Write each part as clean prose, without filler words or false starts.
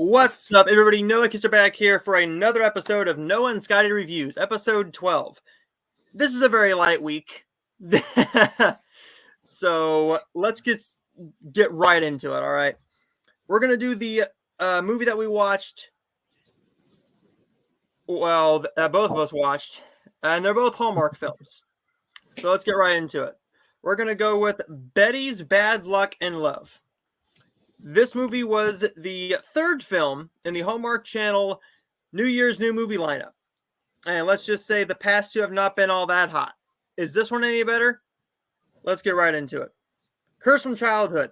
What's up, everybody? Noah Kisser back here for another episode of Noah and Scottie Reviews, episode 12. This is a very light week, so let's get right into it, all right? We're going to do the movie that we watched, both of us watched, and they're both Hallmark films. So let's get right into it. We're going to go with Betty's Bad Luck in Love. This movie was the third film in the Hallmark Channel New Year's New Movie lineup. And let's just say the past two have not been all that hot. Is this one any better? Let's get right into it. Curse from childhood.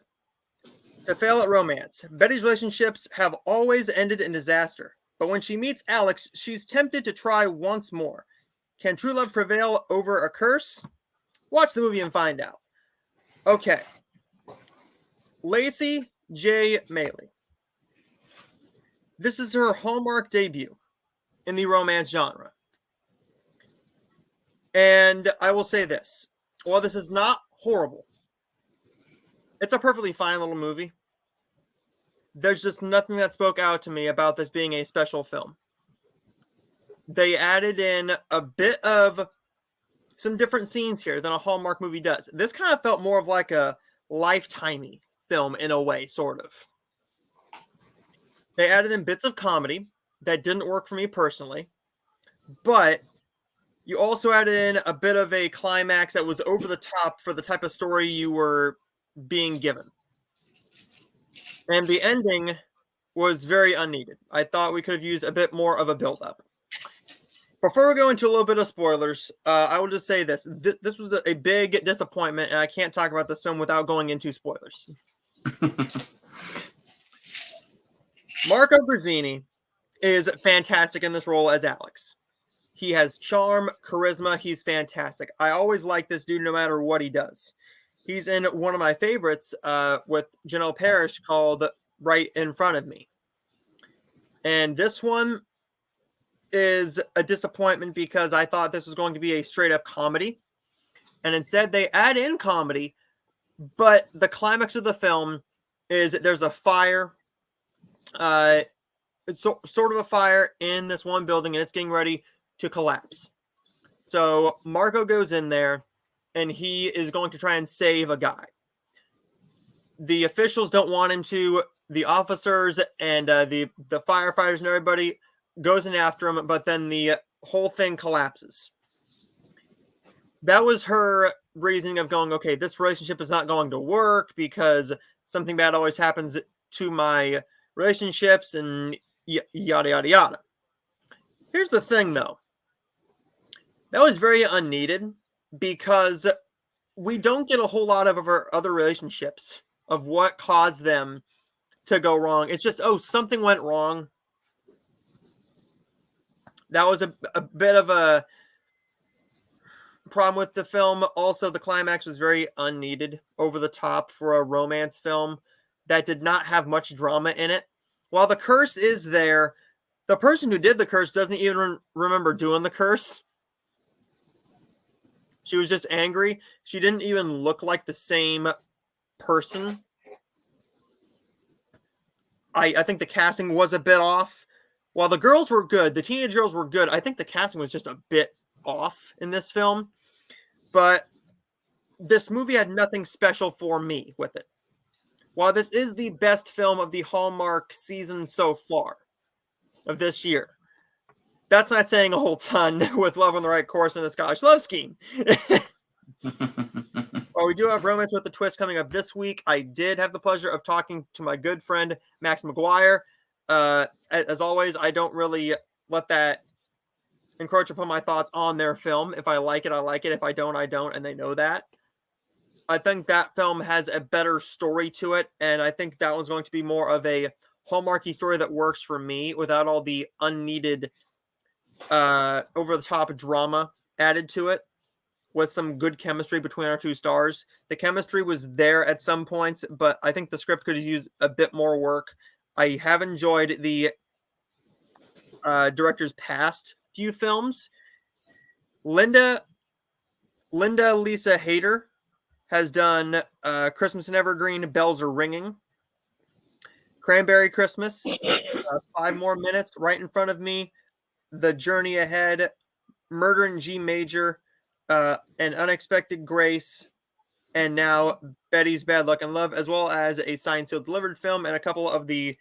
To fail at romance. Betty's relationships have always ended in disaster. But when she meets Alex, she's tempted to try once more. Can true love prevail over a curse? Watch the movie and find out. Okay. Lacey J. Mailey. This is her Hallmark debut in the romance genre. And I will say this. While this is not horrible, it's a perfectly fine little movie. There's just nothing that spoke out to me about this being a special film. They added in a bit of some different scenes here than a Hallmark movie does. This kind of felt more of like a Lifetime-y film in a way, sort of. They added in bits of comedy that didn't work for me personally, but you also added in a bit of a climax that was over the top for the type of story you were being given. And the ending was very unneeded. I thought we could have used a bit more of a build-up. Before we go into a little bit of spoilers, I will just say this. This was a big disappointment, and I can't talk about this film without going into spoilers. Marco Brazzini is fantastic in this role as Alex. He has charm, charisma. He's fantastic. I always like this dude no matter what he does. He's in one of my favorites with Janelle Parrish called Right in Front of Me. And this one is a disappointment because I thought this was going to be a straight-up comedy. And instead they add in comedy, but the climax of the film is there's a fire. It's sort of a fire in this one building, and it's getting ready to collapse. So Marco goes in there, and he is going to try and save a guy. The officials don't want him to. The officers and the firefighters and everybody goes in after him, but then the whole thing collapses. That was her reasoning of going, okay, this relationship is not going to work because something bad always happens to my relationships and yada, yada, yada. Here's the thing, though. That was very unneeded because we don't get a whole lot of our other relationships of what caused them to go wrong. It's just, something went wrong. That was a bit of a problem with the film. Also, the climax was very unneeded, over the top for a romance film that did not have much drama in it. While the curse is there, the person who did the curse doesn't even remember doing the curse. She was just angry. She didn't even look like the same person. I think the casting was a bit off. While the girls were good, the teenage girls were good, I think the casting was just a bit off in this film. But this movie had nothing special for me with it. While this is the best film of the Hallmark season so far of this year, that's not saying a whole ton with Love on the Right Course and a Scottish Love Scheme. Well, we do have Romance with a Twist coming up this week. I did have the pleasure of talking to my good friend, Max McGuire. As always, I don't really let that encroach upon my thoughts on their film. If I like it, I like it. If I don't, I don't, and they know that. I think that film has a better story to it, and I think that one's going to be more of a Hallmarky story that works for me without all the unneeded over-the-top drama added to it, with some good chemistry between our two stars. The chemistry was there at some points, but I think the script could use a bit more work. I have enjoyed the director's past few films. Linda Lisa Hayter has done Christmas in Evergreen, Bells Are Ringing, Cranberry Christmas, 5 more minutes right in front of me. The Journey Ahead, Murder in G Major, An Unexpected Grace, and now Betty's Bad Luck in Love, as well as a Signed Sealed Delivered film and a couple of the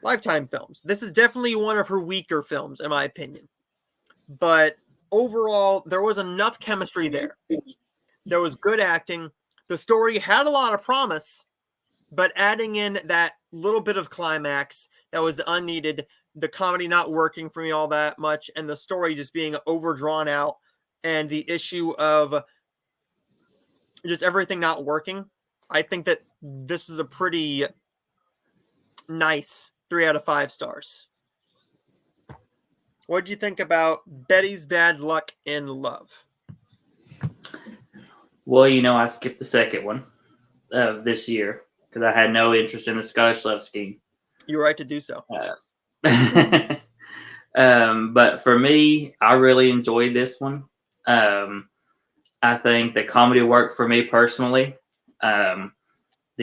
Lifetime films. This is definitely one of her weaker films, in my opinion. But overall, there was enough chemistry there. There was good acting. The story had a lot of promise, but adding in that little bit of climax that was unneeded, the comedy not working for me all that much, and the story just being overdrawn out, and the issue of just everything not working, I think that this is a pretty nice 3 out of 5 stars. What do you think about Betty's Bad Luck in Love? Well, I skipped the second one of this year because I had no interest in the Scottish Love Scheme. You're right to do so. But for me, I really enjoyed this one. I think the comedy worked for me personally. The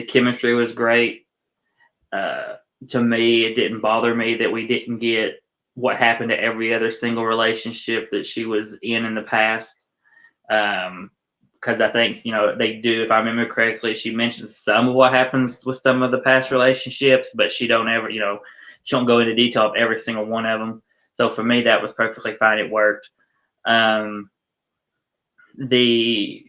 chemistry was great. To me, it didn't bother me that we didn't get what happened to every other single relationship that she was in the past. Because I think, they do, if I remember correctly, she mentions some of what happens with some of the past relationships, but she don't ever, she don't go into detail of every single one of them. So for me, that was perfectly fine. It worked. The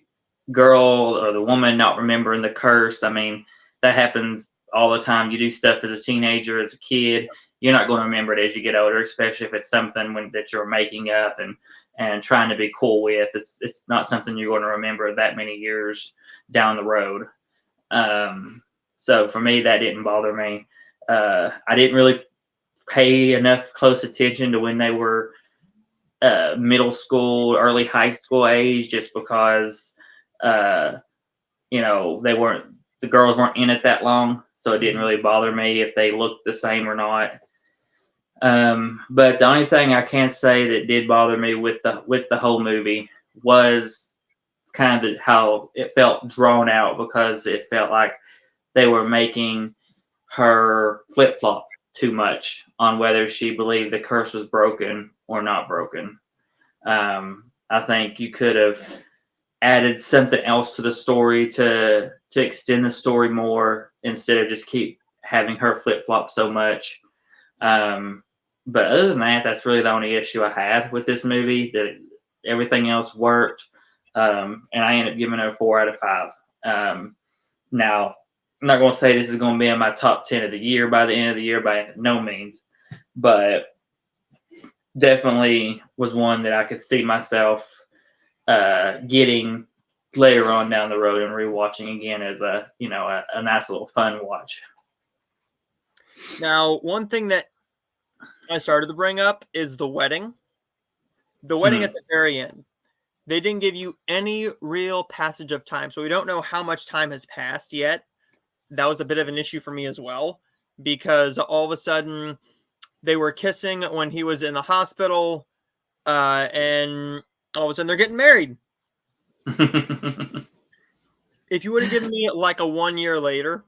girl or the woman not remembering the curse, I mean, that happens all the time. You do stuff as a teenager, as a kid, you're not going to remember it as you get older, especially if it's something that you're making up and trying to be cool with. It's not something you're going to remember that many years down the road. So for me, that didn't bother me. I didn't really pay enough close attention to when they were middle school, early high school age, just because the girls weren't in it that long, so it didn't really bother me if they looked the same or not. But the only thing I can say that did bother me with the whole movie was kind of how it felt drawn out, because it felt like they were making her flip-flop too much on whether she believed the curse was broken or not broken. I think you could have added something else to the story to extend the story more, instead of just keep having her flip-flop so much. But other than that, that's really the only issue I had with this movie. That everything else worked, and I ended up giving it a 4 out of 5. Now, I'm not going to say this is going to be in my top 10 of the year by the end of the year, by no means, but definitely was one that I could see myself getting later on down the road and rewatching again as a nice little fun watch. Now, one thing that I started to bring up is the wedding. The wedding at the very end. They didn't give you any real passage of time, so we don't know how much time has passed yet. That was a bit of an issue for me as well, because all of a sudden they were kissing when he was in the hospital, and all of a sudden they're getting married. If you would have given me like a 1 year later,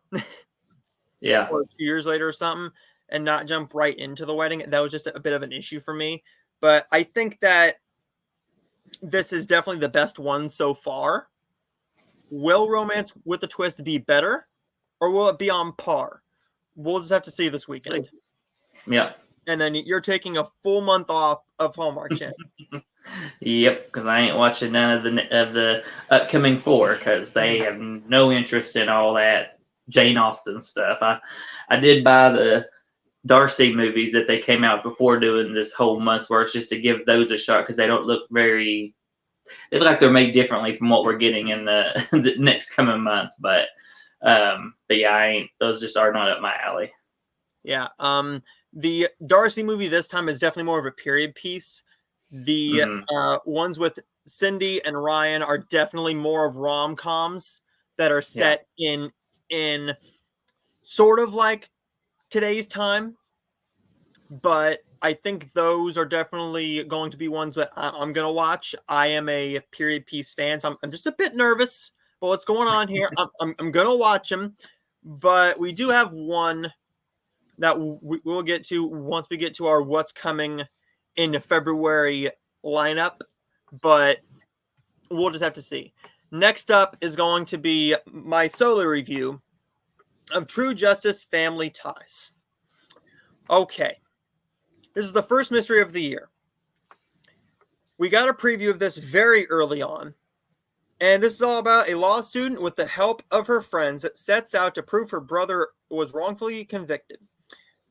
yeah, or 2 years later or something, and not jump right into the wedding, that was just a bit of an issue for me. But I think that this is definitely the best one so far. Will Romance with a Twist be better, or will it be on par? We'll just have to see this weekend. Yeah. And then you're taking a full month off of Hallmark Channel. Yep, because I ain't watching none of the upcoming 4, because they have no interest in all that Jane Austen stuff. I did buy the Darcy movies that they came out before doing this whole month's work, just to give those a shot, because they don't look they look like they're made differently from what we're getting in the, the next coming month. But yeah, those just are not up my alley. Yeah. The Darcy movie this time is definitely more of a period piece. The ones with Cindy and Ryan are definitely more of rom-coms that are set in sort of like today's time. But I think those are definitely going to be ones that I'm going to watch. I am a period piece fan, so I'm just a bit nervous about what's going on here. I'm going to watch them. But we do have one that we'll get to once we get to our what's coming in February lineup, but we'll just have to see. Next up is going to be my solo review of True Justice Family Ties. Okay. This is the first mystery of the year. We got a preview of this very early on, and this is all about a law student with the help of her friends that sets out to prove her brother was wrongfully convicted.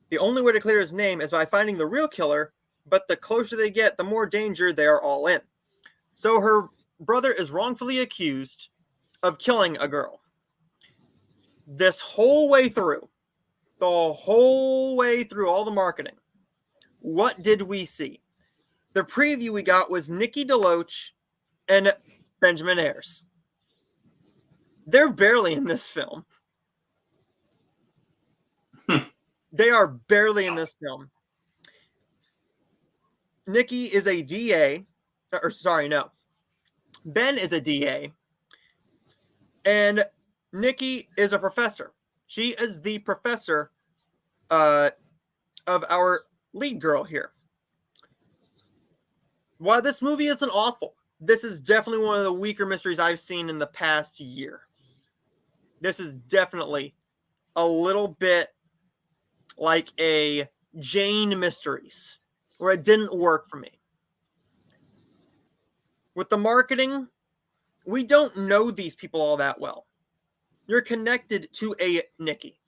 The only way to clear his name is by finding the real killer, but the closer they get, the more danger they are all in. So her brother is wrongfully accused of killing a girl. This whole way through, all the marketing, what did we see? The preview we got was Nikki DeLoach and Benjamin Ayres. They're barely in this film. They are barely in this film. Nikki is a DA. Ben is a DA. And Nikki is a professor. She is the professor of our lead girl here. While this movie isn't awful, this is definitely one of the weaker mysteries I've seen in the past year. This is definitely a little bit like a Jane Mysteries, where it didn't work for me. With the marketing, we don't know these people all that well. You're connected to a Nikki.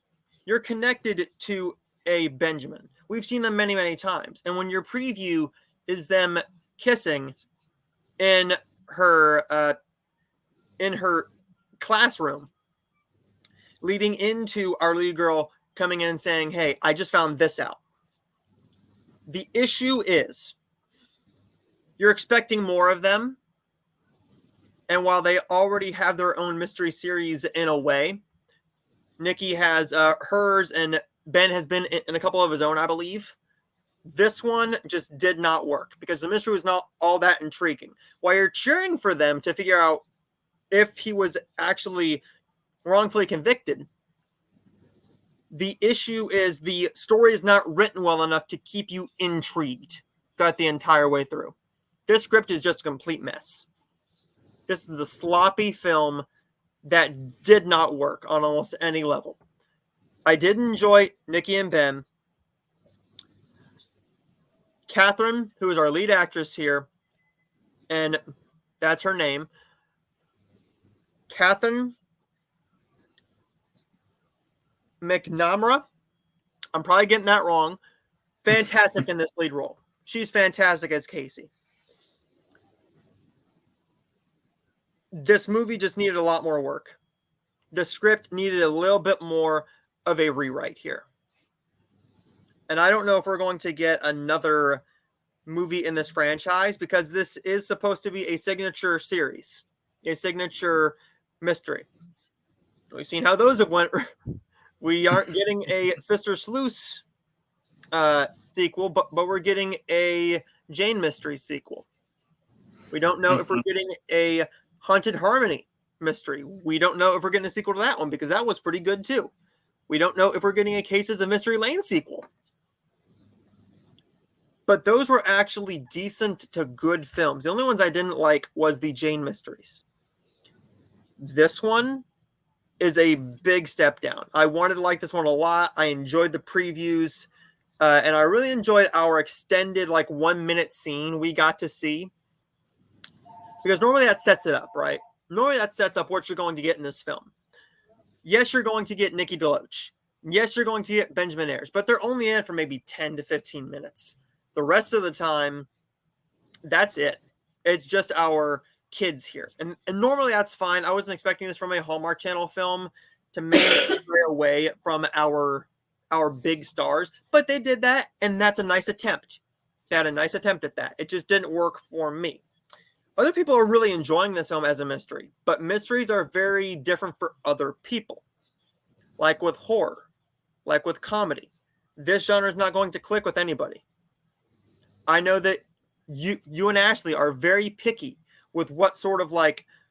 You're connected to a Benjamin. We've seen them many, many times. And when your preview is them kissing in her classroom, leading into our lead girl coming in and saying, hey, I just found this out. The issue is you're expecting more of them. And while they already have their own mystery series in a way, Nikki has hers and Ben has been in a couple of his own, I believe. This one just did not work because the mystery was not all that intriguing. While you're cheering for them to figure out if he was actually wrongfully convicted, the issue is the story is not written well enough to keep you intrigued throughout the entire way through. This script is just a complete mess. This is a sloppy film that did not work on almost any level. I did enjoy Nikki and Ben. Catherine, who is our lead actress here, and that's her name, Catherine McNamara. I'm probably getting that wrong. Fantastic in this lead role. She's fantastic as Casey. This movie just needed a lot more work. The script needed a little bit more of a rewrite here. And I don't know if we're going to get another movie in this franchise because this is supposed to be a signature series, a signature mystery. We've seen how those have went. We aren't getting a Sister Sleuth sequel, but we're getting a Jane Mystery sequel. We don't know if we're getting a Haunted Harmony mystery. We don't know if we're getting a sequel to that one because that was pretty good too. We don't know if we're getting a Cases of Mystery Lane sequel. But those were actually decent to good films. The only ones I didn't like was the Jane Mysteries. This one is a big step down. I wanted to like this one a lot. I enjoyed the previews. And I really enjoyed our extended 1 minute scene we got to see. Because normally that sets it up, right? Normally that sets up what you're going to get in this film. Yes, you're going to get Nikki DeLoach. Yes, you're going to get Benjamin Ayres. But they're only in it for maybe 10 to 15 minutes. The rest of the time, that's it. It's just our kids here. And normally that's fine. I wasn't expecting this from a Hallmark Channel film to make it away from our big stars. But they did that, and that's a nice attempt. They had a nice attempt at that. It just didn't work for me. Other people are really enjoying this film as a mystery, but mysteries are very different for other people. Like with horror, like with comedy. This genre is not going to click with anybody. I know that you and Ashley are very picky with what sort of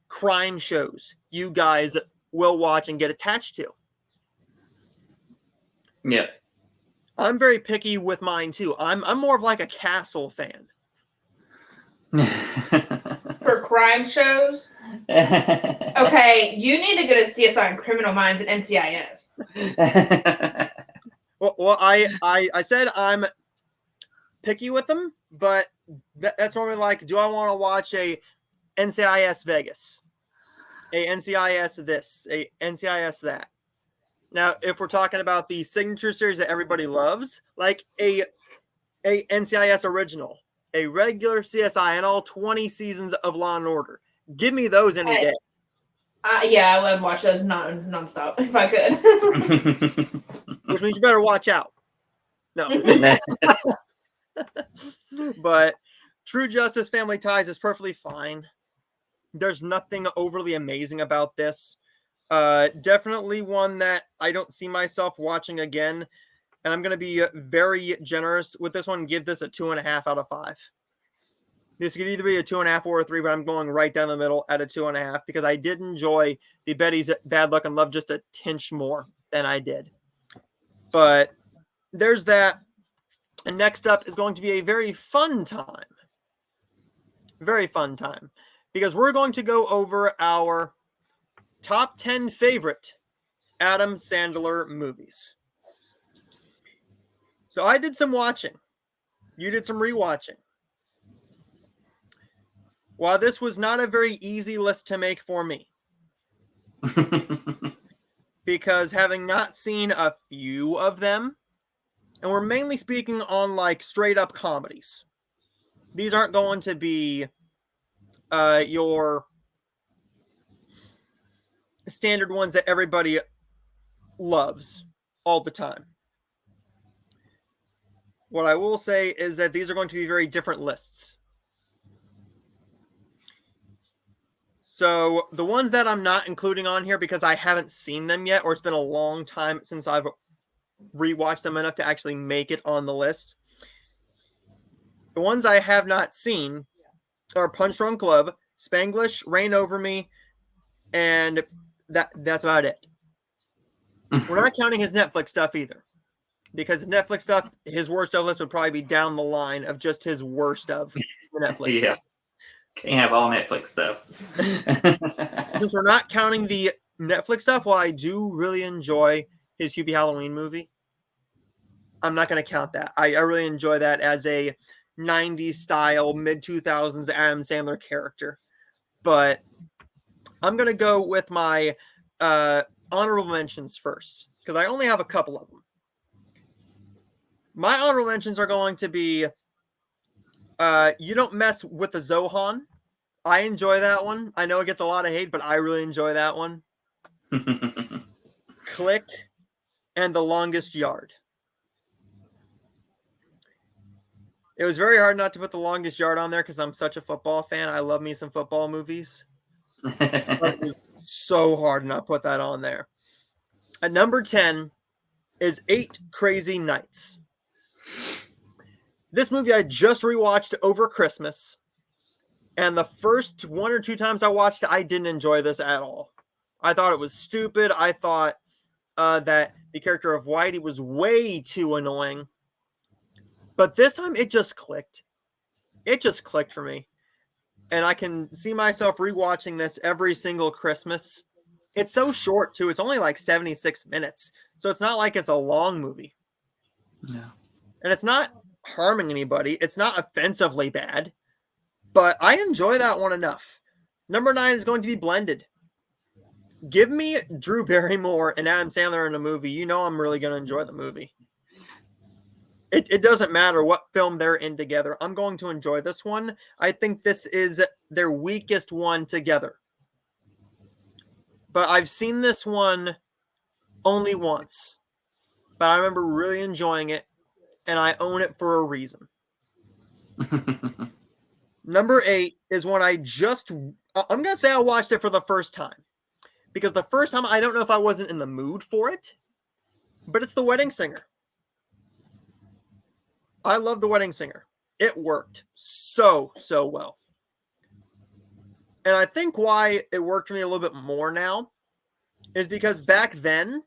crime shows you guys will watch and get attached to. Yeah. I'm very picky with mine too. I'm more of like a Castle fan. For crime shows? Okay, you need to go to CSI and Criminal Minds and NCIS. Well, I said I'm picky with them, but that's normally like, do I want to watch a NCIS Vegas, a NCIS this, a NCIS that? Now, if we're talking about the signature series that everybody loves, like a NCIS original, a regular CSI, and all 20 seasons of Law and Order, give me those any day. Yeah, I would watch those nonstop if I could. Which means you better watch out. No. But True Justice Family Ties is perfectly fine. There's nothing overly amazing about this. Definitely one that I don't see myself watching again. And I'm going to be very generous with this one and give this a 2.5 out of 5. This could either be a 2.5 or a 3, but I'm going right down the middle at a 2.5 because I did enjoy the Betty's Bad Luck and Love just a tinch more than I did. But there's that. And next up is going to be a very fun time. Very fun time. Because we're going to go over our top 10 favorite Adam Sandler movies. So I did some watching. You did some rewatching. While this was not a very easy list to make for me, because having not seen a few of them, and we're mainly speaking on like straight up comedies. These aren't going to be your standard ones that everybody loves all the time. What I will say is that these are going to be very different lists. So the ones that I'm not including on here because I haven't seen them yet, or it's been a long time since I've rewatched them enough to actually make it on the list. The ones I have not seen are Punch Drunk Love, Spanglish, Reign Over Me, and that's about it. We're not counting his Netflix stuff either. Because his Netflix stuff, his worst of list would probably be down the line of just his worst of the Netflix Yeah. stuff. Can't have all Netflix stuff. Since we're not counting the Netflix stuff, while I do really enjoy his Hubie Halloween movie, I'm not going to count that. I really enjoy that as a 90s style, mid-2000s Adam Sandler character. But I'm going to go with my honorable mentions first, because I only have a couple of them. My honorable mentions are going to be You Don't Mess with the Zohan. I enjoy that one. I know it gets a lot of hate, but I really enjoy that one. Click and The Longest Yard. It was very hard not to put The Longest Yard on there because I'm such a football fan. I love me some football movies. But it was so hard not to put that on there. At number 10 is 8 Crazy Nights. This movie I just rewatched over Christmas. And the first 1 or 2 times I watched it, I didn't enjoy this at all. I thought it was stupid. I thought that the character of Whitey was way too annoying. But this time, it just clicked. It just clicked for me. And I can see myself rewatching this every single Christmas. It's so short, too. It's only like 76 minutes. So it's not like it's a long movie. Yeah. And it's not harming anybody. It's not offensively bad. But I enjoy that one enough. Number 9 is going to be Blended. Give me Drew Barrymore and Adam Sandler in a movie. You know I'm really going to enjoy the movie. It doesn't matter what film they're in together. I'm going to enjoy this one. I think this is their weakest one together. But I've seen this one only once. But I remember really enjoying it. And I own it for a reason. Number 8 is one I'm going to say I watched it for the first time. Because the first time, I don't know if I wasn't in the mood for it. But it's The Wedding Singer. I love The Wedding Singer. It worked so well. And I think why it worked for me a little bit more now is because back then,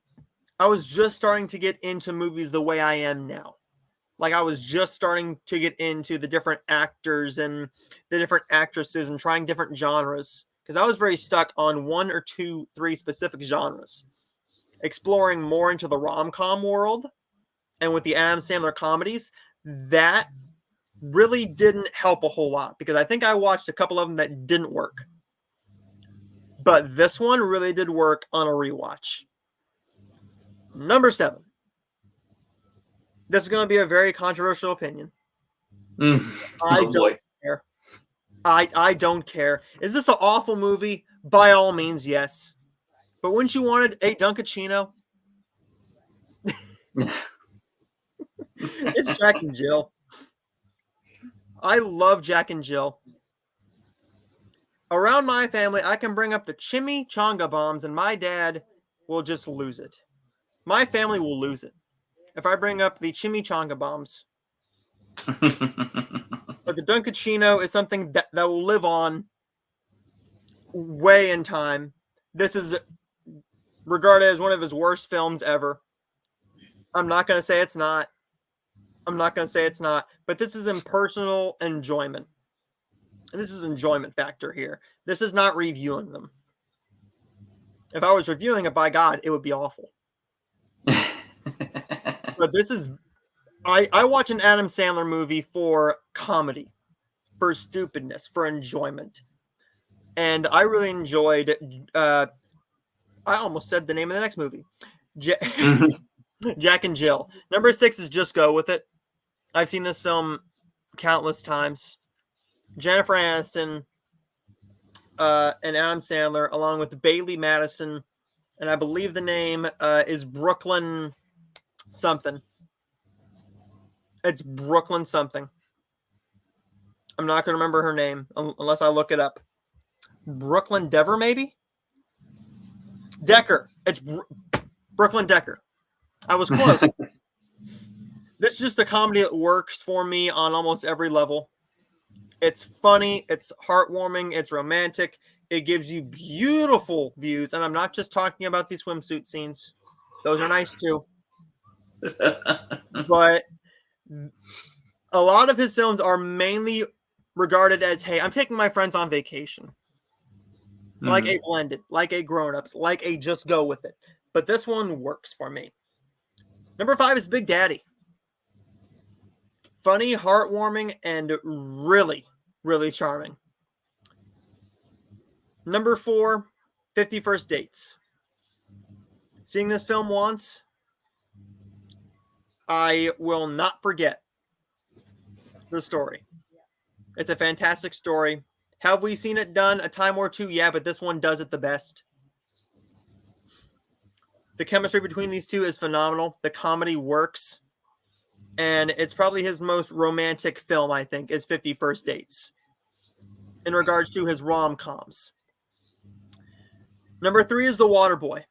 I was just starting to get into movies the way I am now. Like I was just starting to get into the different actors and the different actresses and trying different genres because I was very stuck on one or two, three specific genres. Exploring more into the rom-com world and with the Adam Sandler comedies, that really didn't help a whole lot because I think I watched a couple of them that didn't work. But this one really did work on a rewatch. Number 7. This is going to be a very controversial opinion. I don't care. I don't care. Is this an awful movie? By all means, yes. But wouldn't you wanted a Dunkachino? It's Jack and Jill. I love Jack and Jill. Around my family, I can bring up the chimichanga bombs, and my dad will just lose it. My family will lose it if I bring up the chimichanga bombs. But the Dunkachino is something that will live on way in time. This is regarded as one of his worst films ever. I'm not going to say it's not. But this is in personal enjoyment. And this is enjoyment factor here. This is not reviewing them. If I was reviewing it, by God, it would be awful. But this is... I watch an Adam Sandler movie for comedy, for stupidness, for enjoyment. And I really enjoyed... I almost said the name of the next movie. Jack and Jill. Number 6 is Just Go With It. I've seen this film countless times. Jennifer Aniston and Adam Sandler, along with Bailey Madison, and I believe the name is Brooklyn something. It's Brooklyn something. I'm not going to remember her name unless I look it up. Brooklyn Dever, maybe? Decker. It's Brooklyn Decker. I was close. This is just a comedy that works for me on almost every level. It's funny, it's heartwarming, it's romantic, it gives you beautiful views, and I'm not just talking about these swimsuit scenes. Those are nice too. But a lot of his films are mainly regarded as, hey, I'm taking my friends on vacation. Like a Blended, like a Grown Ups, like a Just Go With It. But this one works for me. Number 5 is Big Daddy. Funny, heartwarming, and really, really charming. Number 4, 50 First Dates. Seeing this film once, I will not forget the story. It's a fantastic story. Have we seen it done a time or two? Yeah, but this one does it the best. The chemistry between these two is phenomenal. The comedy works. And it's probably his most romantic film, I think, is 50 First Dates. In regards to his rom-coms. Number 3 is The Waterboy.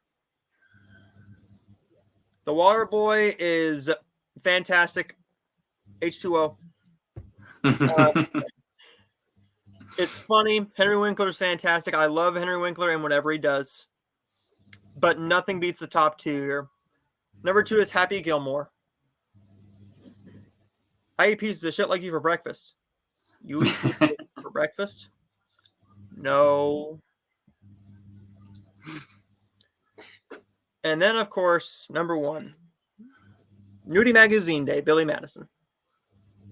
The Waterboy is fantastic. H2O. It's funny. Henry Winkler's fantastic. I love Henry Winkler and whatever he does. But nothing beats the top 2 here. Number 2 is Happy Gilmore. I eat pieces of shit like you for breakfast. You eat pieces of shit for breakfast? No. And then, of course, number 1. Nudie Magazine Day, Billy Madison.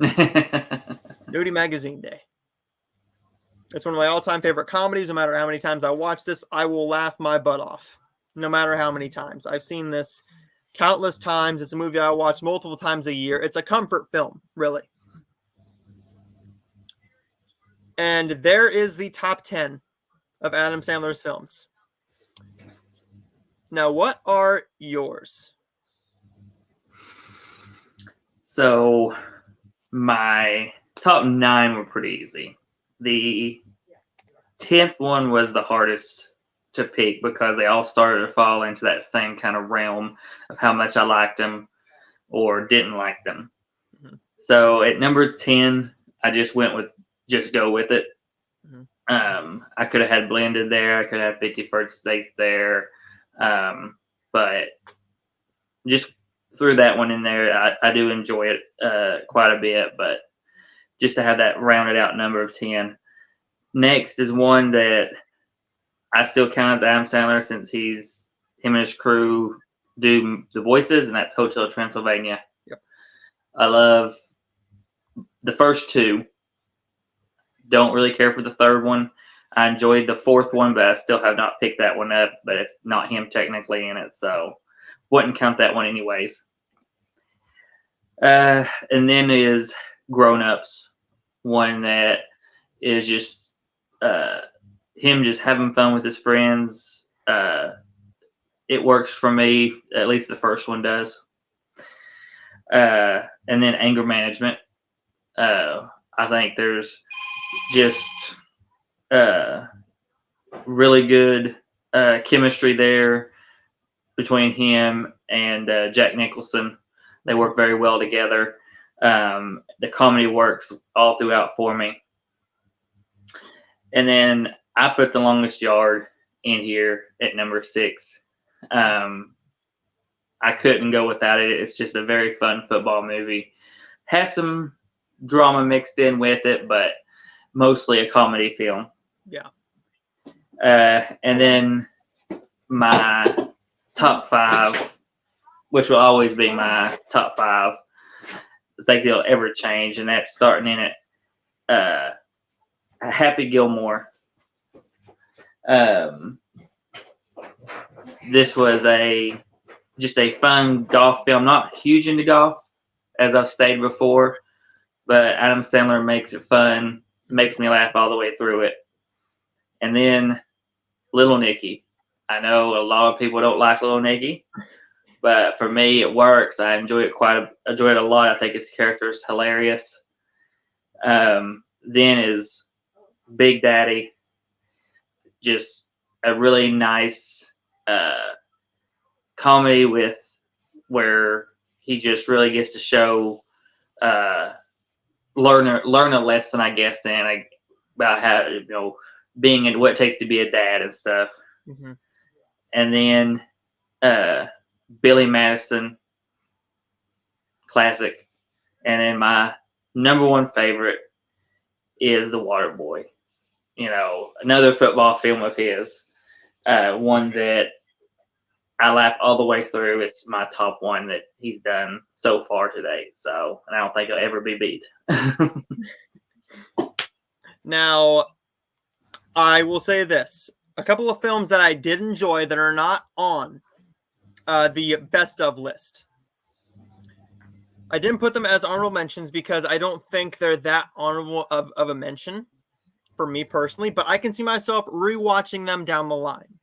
Nudie Magazine Day. It's one of my all-time favorite comedies. No matter how many times I watch this, I will laugh my butt off. No matter how many times. I've seen this countless times. It's a movie I watch multiple times a year. It's a comfort film, really. And there is the top 10 of Adam Sandler's films. Now, what are yours? So, my top 9 were pretty easy. The 10th one was the hardest to pick because they all started to fall into that same kind of realm of how much I liked them or didn't like them. Mm-hmm. So at number 10, I just went with Just Go With It. Mm-hmm. I could have had Blended there. I could have 50 First Dates there. But just threw that one in there. I do enjoy it quite a bit, but just to have that rounded out number of 10. Next is one that I still count as Adam Sandler since him and his crew do the voices, and that's Hotel Transylvania. Yep. I love the first two. Don't really care for the third one. I enjoyed the fourth one, but I still have not picked that one up. But it's not him technically in it, so wouldn't count that one anyways. And then is Grown Ups, one that is just him just having fun with his friends. It works for me, at least the first one does. And then Anger Management. I think there's just really good chemistry there between him and Jack Nicholson. They work very well together. The comedy works all throughout for me. And then I put The Longest Yard in here at number 6. I couldn't go without it. It's just a very fun football movie. Has some drama mixed in with it, but mostly a comedy film. Yeah. And then my top 5, which will always be my top 5. I think they'll ever change, and that's starting in it. Happy Gilmore. This was just a fun golf film. Not huge into golf, as I've stated before, but Adam Sandler makes it fun, makes me laugh all the way through it. And then Little Nicky. I know a lot of people don't like Little Nicky, but for me it works. I enjoy it a lot. I think his character is hilarious. Then is Big Daddy. Just a really nice comedy where he just really gets to show learn a lesson, I guess, about how being and what it takes to be a dad and stuff. Mm-hmm. And then Billy Madison, classic. And then my number 1 favorite is The Waterboy. Another football film of his. One that I laugh all the way through. It's my top 1 that he's done so far today. So, and I don't think he'll ever be beat. Now, I will say this. A couple of films that I did enjoy that are not on the best of list. I didn't put them as honorable mentions because I don't think they're that honorable of a mention for me personally, but I can see myself rewatching them down the line.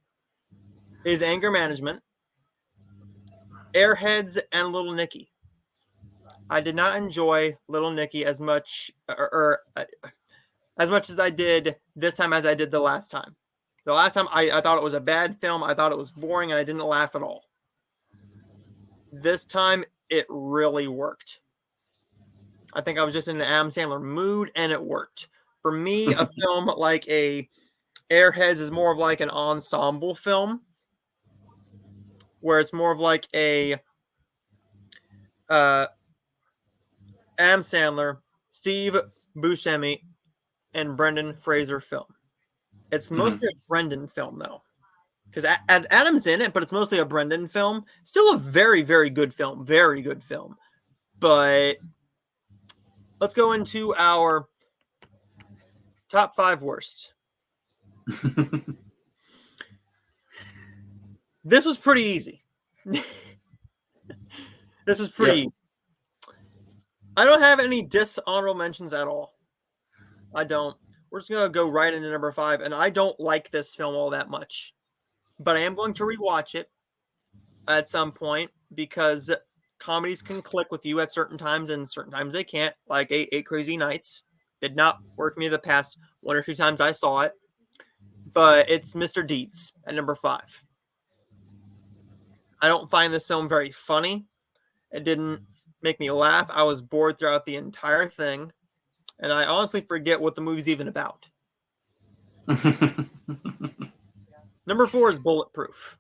Is Anger Management, Airheads, and Little Nicky. I did not enjoy Little Nicky as much as much as I did this time as I did the last time. The last time I thought it was a bad film. I thought it was boring and I didn't laugh at all. This time it really worked. I think I was just in an Adam Sandler mood and it worked. For me, a film like a Airheads is more of like an ensemble film where it's more of like a Adam Sandler, Steve Buscemi, and Brendan Fraser film. It's mostly a Brendan film, though. Because Adam's in it, but it's mostly a Brendan film. Still a very, very good film. Very good film. But let's go into our top 5 worst. This was pretty easy. This was pretty easy. I don't have any dishonorable mentions at all. I don't. We're just going to go right into number 5. And I don't like this film all that much. But I am going to rewatch it at some point because comedies can click with you at certain times and certain times they can't. Like Eight Crazy Nights did not work me the past 1 or 2 times I saw it. But it's Mr. Deeds at number 5. I don't find this film very funny. It didn't make me laugh. I was bored throughout the entire thing. And I honestly forget what the movie's even about. Number 4 is Bulletproof.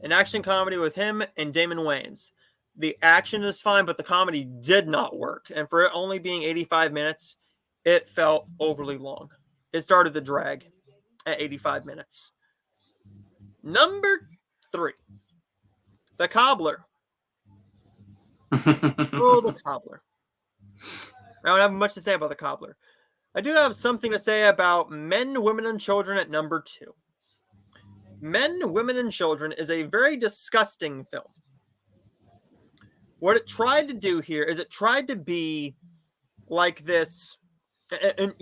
An action comedy with him and Damon Wayans. The action is fine, but the comedy did not work. And for it only being 85 minutes, it felt overly long. It started to drag at 85 minutes. Number 3, The Cobbler. Oh, The Cobbler. I don't have much to say about The Cobbler. I do have something to say about Men, Women, and Children at number 2. Men, Women, and Children is a very disgusting film. What it tried to do here is it tried to be like this. And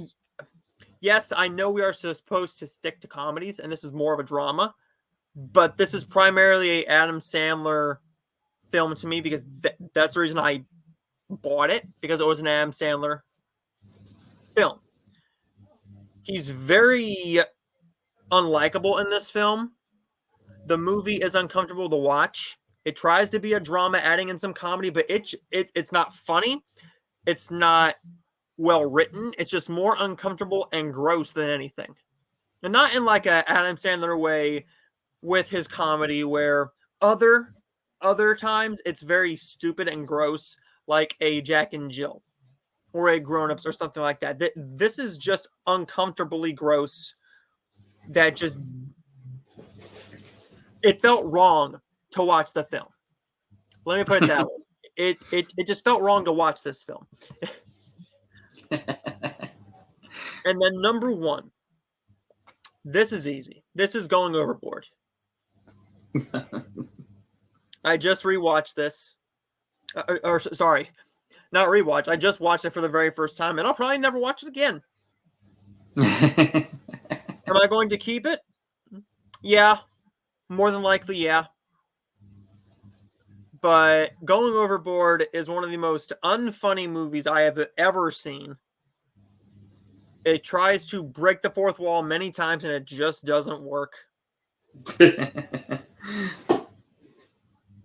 yes, I know we are supposed to stick to comedies, and this is more of a drama, but this is primarily a Adam Sandler film to me because that's the reason I bought it, because it was an Adam Sandler film. He's very unlikable in this film. The movie is uncomfortable to watch. It tries to be a drama, adding in some comedy, but it's not funny. It's not well written. It's just more uncomfortable and gross than anything. And not in like a Adam Sandler way with his comedy where other times it's very stupid and gross, like a Jack and Jill or a Grown Ups or something like that. This is just uncomfortably gross. That just, it felt wrong to watch the film. Let me put it that way. It just felt wrong to watch this film. And then number 1. This is easy. This is Going Overboard. I just rewatched this. Sorry, not rewatch. I just watched it for the very first time, and I'll probably never watch it again. Am I going to keep it? Yeah. More than likely, yeah. But Going Overboard is one of the most unfunny movies I have ever seen. It tries to break the fourth wall many times, and it just doesn't work.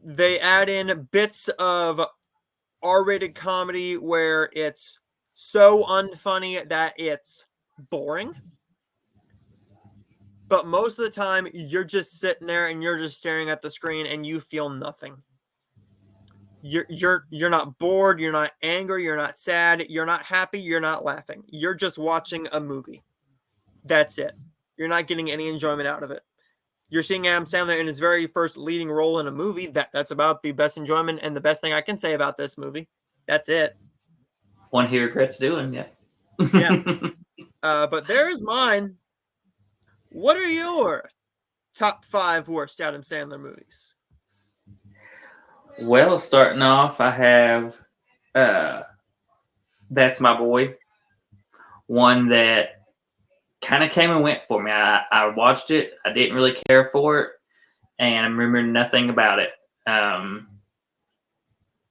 They add in bits of R-rated comedy where it's so unfunny that it's boring. But most of the time, you're just sitting there and you're just staring at the screen and you feel nothing. You're not bored, you're not angry, you're not sad, you're not happy, you're not laughing. You're just watching a movie. That's it. You're not getting any enjoyment out of it. You're seeing Adam Sandler in his very first leading role in a movie. That's about the best enjoyment and the best thing I can say about this movie. That's it. One he regrets doing, yeah. Yeah. But there's mine. What are your top 5 worst Adam Sandler movies? Well, starting off, I have That's My Boy. One that kind of came and went for me. I watched it. I didn't really care for it, and I remember nothing about it.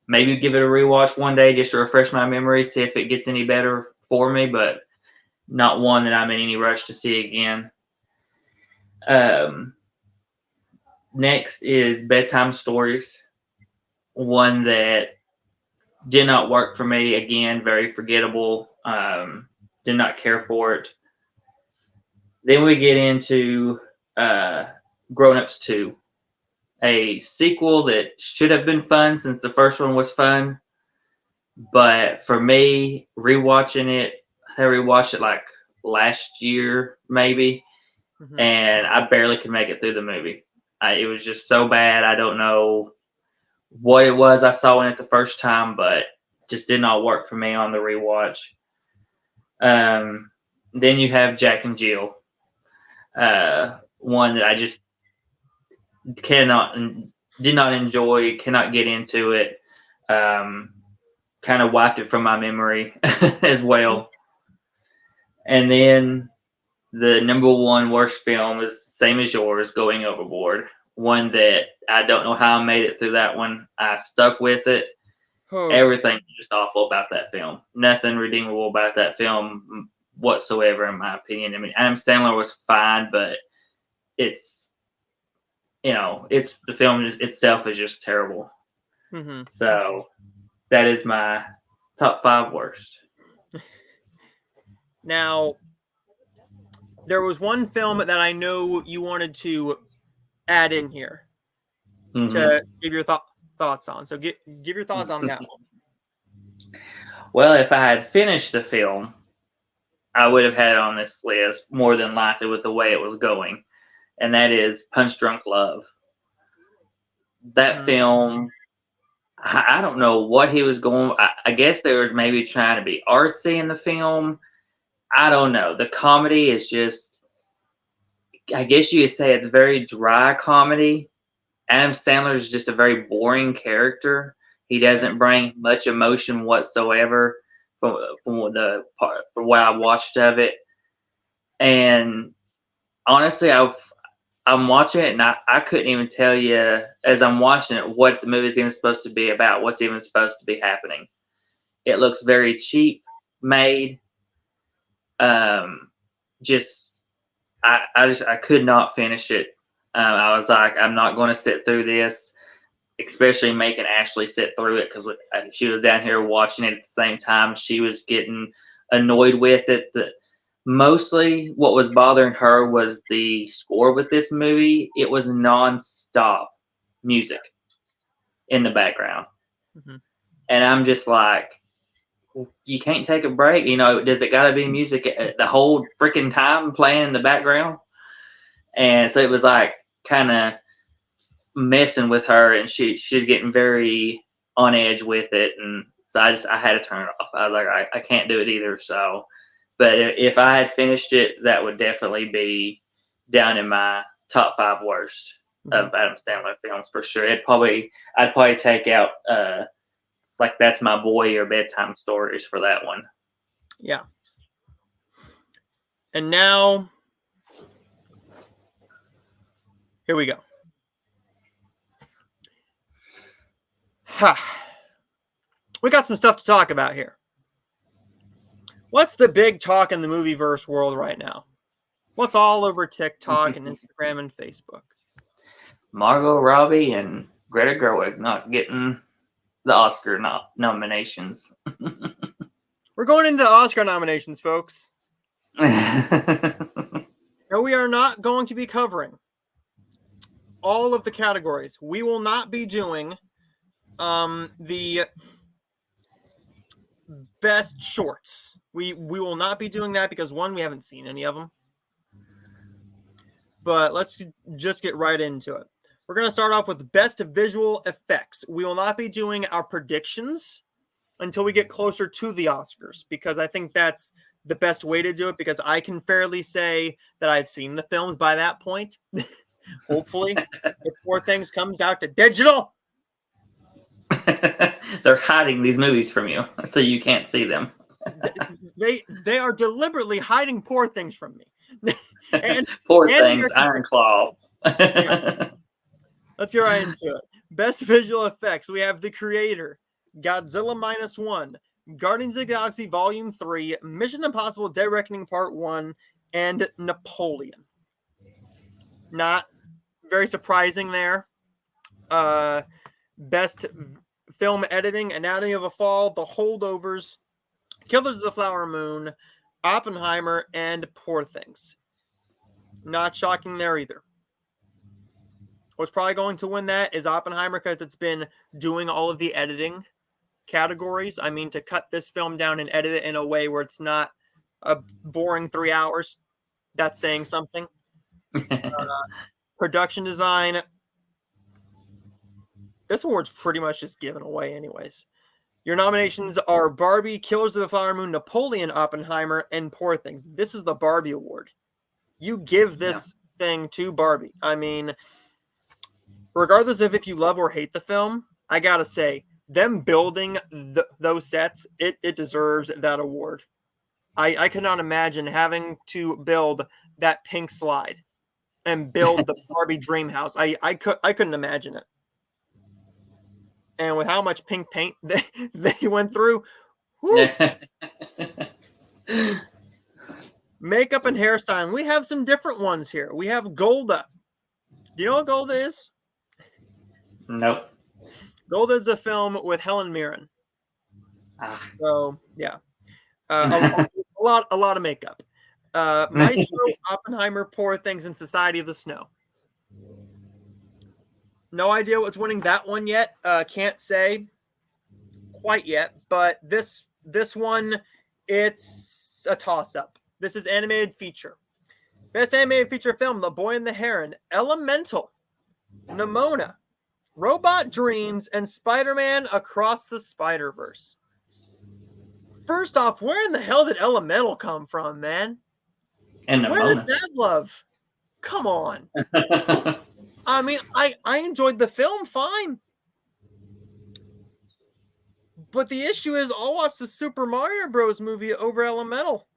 Maybe give it a rewatch one day just to refresh my memory, see if it gets any better for me, but not one that I'm in any rush to see again. Next is Bedtime Stories. One that did not work for me. Again, very forgettable. Did not care for it. Then we get into Grown Ups 2, a sequel that should have been fun since the first one was fun. But for me, rewatching it, I rewatched it like last year, maybe, and I barely could make it through the movie. It was just so bad. I don't know what it was I saw in it the first time, but just did not work for me on the rewatch. Then you have Jack and Jill, one that I just did not enjoy, cannot get into it. Kind of wiped it from my memory as well. And then the number 1 worst film is the same as yours, Going Overboard. One that I don't know how I made it through that one. I stuck with it. Everything just awful about that film. Nothing redeemable about that film whatsoever, in my opinion. I mean, Adam Sandler was fine, but it's the film itself is just terrible. So that is my top 5 worst. Now, there was one film that I know you wanted to add in here. to give your thoughts on. So give your thoughts on that one. Well, if I had finished the film, I would have had it on this list more than likely with the way it was going, and that is Punch Drunk Love. That film, I don't know what he was going. I guess they were maybe trying to be artsy in the film. I don't know. The comedy is just, I guess you could say it's very dry comedy. Adam Sandler is just a very boring character. He doesn't bring much emotion whatsoever from what I watched of it. And honestly, I'm watching it and I couldn't even tell you as I'm watching it what the movie's even supposed to be about, what's even supposed to be happening. It looks very cheap made. Just I could not finish it. I was like, I'm not going to sit through this, especially making Ashley sit through it because she was down here watching it at the same time. She was getting annoyed with it. Mostly what was bothering her was the score with this movie. It was nonstop music in the background. And I'm just like, you can't take a break. You know, does it got to be music the whole freaking time playing in the background? And so it was like kind of messing with her, and she's getting very on edge with it. And so I had to turn it off. I was like, I can't do it either. So, but if I had finished it, that would definitely be down in my top 5 worst of Adam Sandler films for sure. I'd probably take out like That's My Boy or Bedtime Stories for that one. Yeah. And now, here we go. We got some stuff to talk about here. What's the big talk in the movieverse world right now? What's all over TikTok and Instagram and Facebook? Margot Robbie and Greta Gerwig not getting the Oscar nominations. We're going into Oscar nominations, folks. No, we are not going to be covering all of the categories. We will not be doing the best shorts. We will not be doing that because, one, we haven't seen any of them. But let's just get right into it. We're going to start off with best visual effects. We will not be doing our predictions until we get closer to the Oscars, because I think that's the best way to do it, because I can fairly say that I've seen the films by that point. Hopefully, if Poor Things comes out to digital. They're hiding these movies from you, so you can't see them. They are deliberately hiding Poor Things from me. Poor Things, Iron Claw. Yeah. Let's get right into it. Best visual effects. We have The Creator, Godzilla -1, Guardians of the Galaxy Volume 3, Mission Impossible Dead Reckoning Part 1, and Napoleon. Not very surprising there. Best film editing, Anatomy of a Fall, The Holdovers, Killers of the Flower Moon, Oppenheimer, and Poor Things. Not shocking there either. What's probably going to win that is Oppenheimer, because it's been doing all of the editing categories. I mean, to cut this film down and edit it in a way where it's not a boring 3 hours, that's saying something. Production design. This award's pretty much just given away anyways. Your nominations are Barbie, Killers of the Flower Moon, Napoleon, Oppenheimer, and Poor Things. This is the Barbie award. You give this thing to Barbie. I mean, regardless of if you love or hate the film, I gotta say, them building those sets, it deserves that award. I could not imagine having to build that pink slide and build the Barbie dream house. I couldn't imagine it. And with how much pink paint they went through, makeup and hairstyling. We have some different ones here. We have Golda. Do you know what Golda is? Nope. Golda is a film with Helen Mirren. So yeah, a lot of makeup. Maestro, Oppenheimer, Poor Things, and Society of the Snow. No idea what's winning that one yet. Can't say quite yet, but this one, it's a toss-up. This is animated feature. Best animated feature film: The Boy and the Heron, Elemental, Nimona, Robot Dreams, and Spider-Man Across the Spider-Verse. First off, where in the hell did Elemental come from, man? And Where is Nimona. that love? Come on. I mean, I enjoyed the film fine. But the issue is I'll watch the Super Mario Bros. Movie over Elemental.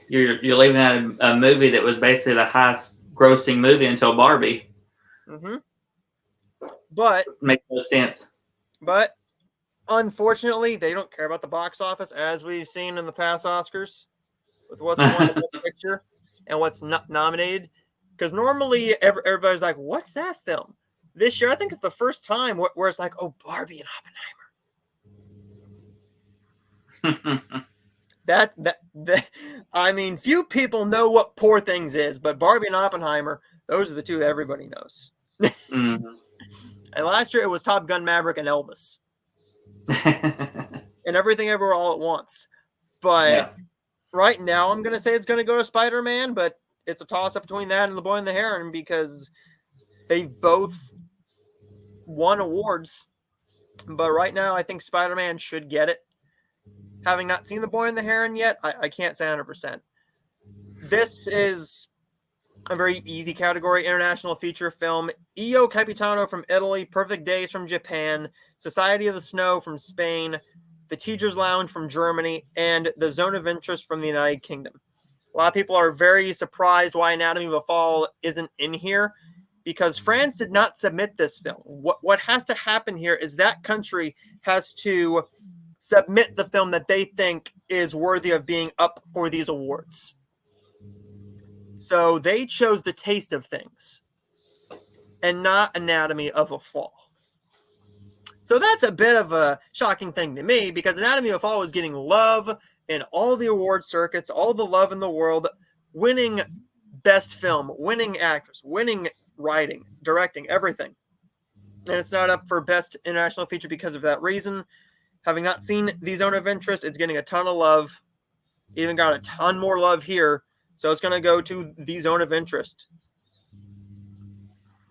You're leaving out a movie that was basically the highest grossing movie until Barbie. Mm-hmm. But Makes no sense. But unfortunately, they don't care about the box office, as we've seen in the past Oscars, with what's won the Best Picture and what's not nominated. Because normally everybody's like, "What's that film?" This year, I think it's the first time where it's like, "Oh, Barbie and Oppenheimer." That I mean, few people know what Poor Things is, but Barbie and Oppenheimer, those are the two that everybody knows. Mm-hmm. And last year it was Top Gun Maverick and Elvis. And Everything Everywhere All at Once. But Yeah. right now I'm going to say it's going to go to Spider-Man, but it's a toss-up between that and The Boy and the Heron because they both won awards. But right now I think Spider-Man should get it. Having not seen The Boy and the Heron yet, I can't say 100%. This is a very easy category: international feature film. Io Capitano from Italy, Perfect Days from Japan, Society of the Snow from Spain, The Teacher's Lounge from Germany, and The Zone of Interest from the United Kingdom. A lot of people are very surprised why Anatomy of a Fall isn't in here, because France did not submit this film. What has to happen here is that country has to submit the film that they think is worthy of being up for these awards. So they chose The Taste of Things and not Anatomy of a Fall. So that's a bit of a shocking thing to me, because Anatomy of a Fall was getting love in all the award circuits, all the love in the world, winning best film, winning actress, winning writing, directing, everything. And it's not up for best international feature because of that reason. Having not seen The Zone of Interest, it's getting a ton of love. Even got a ton more love here. So it's going to go to The Zone of Interest.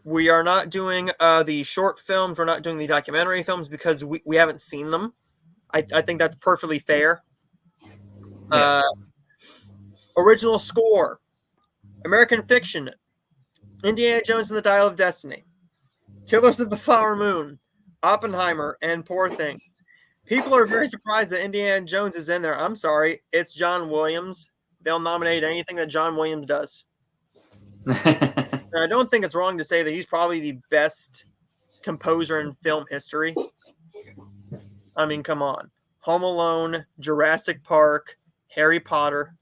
We are not doing the short films. We're not doing the documentary films because we haven't seen them. I think that's perfectly fair. Yeah. Original score: American Fiction, Indiana Jones and the Dial of Destiny, Killers of the Flower Moon, Oppenheimer, and Poor Things. People are very surprised that Indiana Jones is in there. I'm sorry. It's John Williams. They'll nominate anything that John Williams does. And I don't think it's wrong to say that he's probably the best composer in film history. I mean, come on. Home Alone, Jurassic Park, Harry Potter.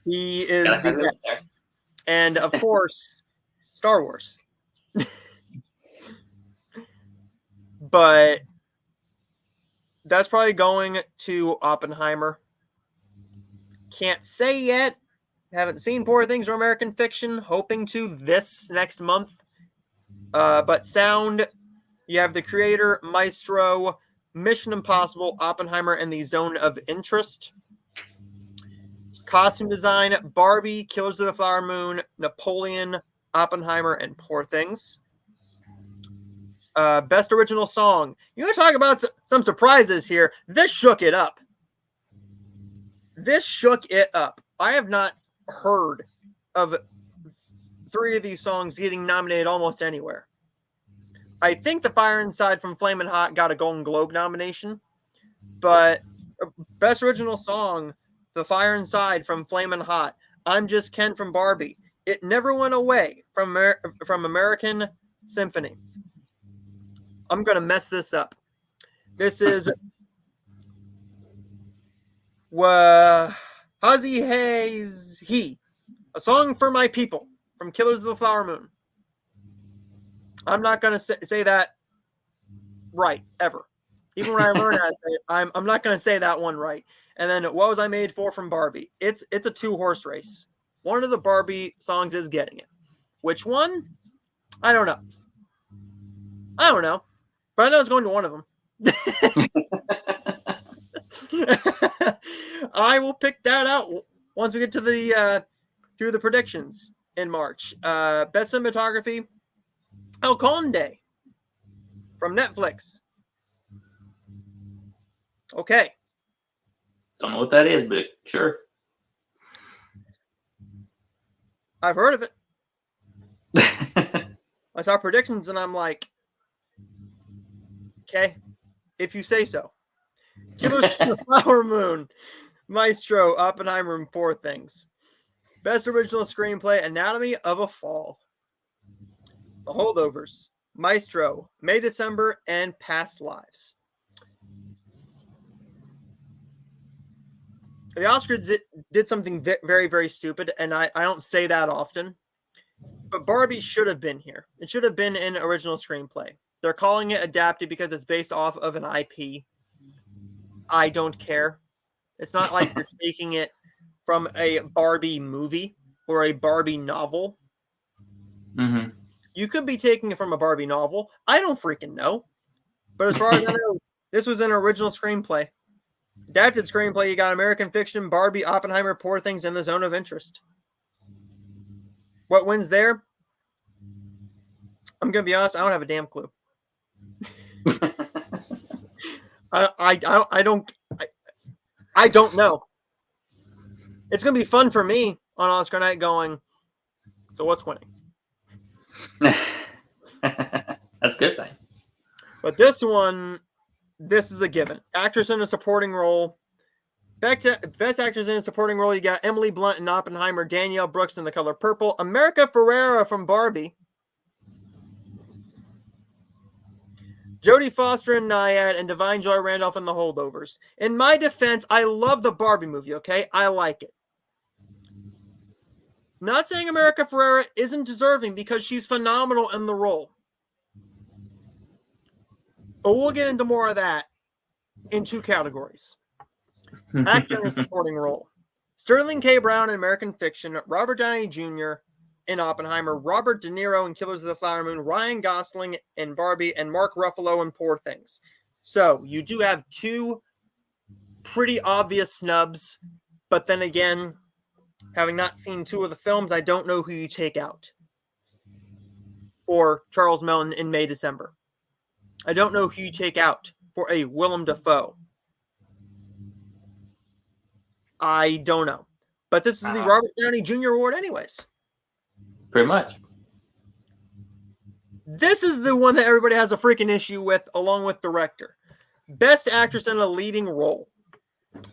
He is the best. And, of course, Star Wars. But that's probably going to Oppenheimer. Can't say yet. Haven't seen Poor Things or American Fiction. Hoping to this next month. But sound, you have The Creator, Maestro, Mission Impossible, Oppenheimer, and The Zone of Interest. Costume design: Barbie, Killers of the Flower Moon, Napoleon, Oppenheimer, and Poor Things. Best original song. You want to talk about some surprises here? This shook it up. This shook it up. I have not heard of 3 of these songs getting nominated almost anywhere. I think The Fire Inside from Flamin' Hot got a Golden Globe nomination, but best original song: The Fire Inside from Flamin' Hot, I'm Just Ken from Barbie, It Never Went Away from American Symphony. I'm going to mess this up. This is Hazy Haze He, A Song for My People from Killers of the Flower Moon. I'm not going to say that right, ever. Even when I learn how to say it, I'm not going to say that one right. And then What Was I Made For from Barbie. It's a 2-horse race. one of the Barbie songs is getting it. Which one? I don't know. But I know it's going to one of them. I will pick that out once we get to the through the predictions in March. Best cinematography, El Conde from Netflix. Okay. Don't know what that is, but sure. I've heard of it. I saw predictions and I'm like, okay, if you say so. Killers of the Flower Moon, Maestro, Oppenheimer, and Poor Things. Best original screenplay, Anatomy of a Fall. The Holdovers, Maestro, May, December, and Past Lives. The Oscars did something very, very stupid, and I don't say that often. But Barbie should have been here. It should have been in original screenplay. They're calling it adapted because it's based off of an IP. I don't care. It's not like you're taking it from a Barbie movie or a Barbie novel. Mm-hmm. You could be taking it from a Barbie novel. I don't freaking know. But as far as I know, this was an original screenplay. Adapted screenplay, you got American Fiction, Barbie, Oppenheimer, Poor Things, and The Zone of Interest. What wins there? I'm going to be honest, I don't have a damn clue. I don't know. It's going to be fun for me on Oscar night going, so what's winning? That's a good thing. But this one, this is a given. Actress in a supporting role. Best actress in a supporting role, you got Emily Blunt in Oppenheimer, Danielle Brooks in The Color Purple, America Ferrera from Barbie, Jodie Foster in Naiad, and Divine Joy Randolph in The Holdovers. In my defense, I love the Barbie movie, okay? I like it. Not saying America Ferrera isn't deserving because she's phenomenal in the role. But we'll get into more of that in two categories. Actor in a supporting role. Sterling K. Brown in American Fiction, Robert Downey Jr. in Oppenheimer, Robert De Niro in Killers of the Flower Moon, Ryan Gosling in Barbie, and Mark Ruffalo in Poor Things. So you do have two pretty obvious snubs, but then again, having not seen two of the films, I don't know who you take out. Or Charles Melton in May, December. I don't know who you take out for a Willem Dafoe. I don't know. But this is the Robert Downey Jr. Award anyways. Pretty much. This is the one that everybody has a freaking issue with, along with director. Best actress in a leading role.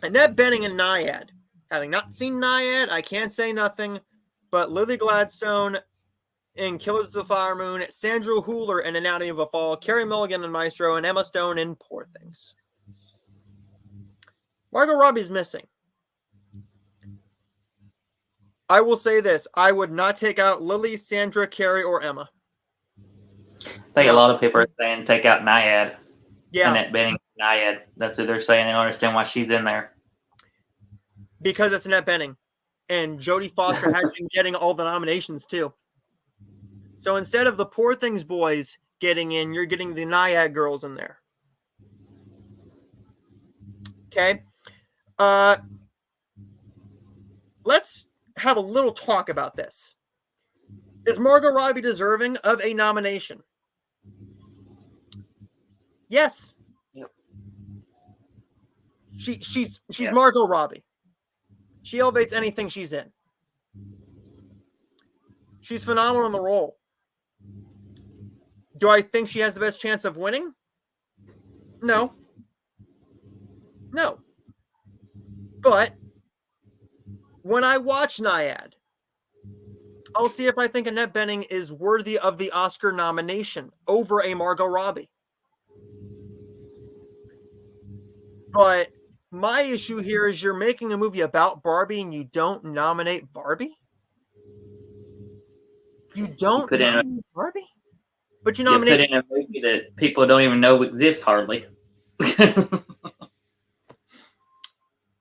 Annette Bening in Naiad. Having not seen Naiad, I can't say nothing, but Lily Gladstone in Killers of the Flower Moon, Sandra Hüller in Anatomy of a Fall, Carey Mulligan in Maestro, and Emma Stone in Poor Things. Margot Robbie's missing. I will say this. I would not take out Lily, Sandra, Carey, or Emma. I think a lot of people are saying take out Naiad. Yeah. Annette Bening, Naiad. That's what they're saying. They don't understand why she's in there. Because it's Annette Bening. And Jodie Foster has been getting all the nominations, too. So instead of the Poor Things boys getting in, you're getting the Naiad girls in there. Okay. Let's have a little talk about this. Is Margot Robbie deserving of a nomination? Yes. Yep. She's Margot Robbie. She elevates anything she's in. She's phenomenal in the role. Do I think she has the best chance of winning? No. No. But when I watch Naiad, I'll see if I think Annette Bening is worthy of the Oscar nomination over a Margot Robbie. But my issue here is you're making a movie about Barbie and you don't nominate Barbie? You don't nominate Barbie? But you nominate... put in a movie that people don't even know exists hardly.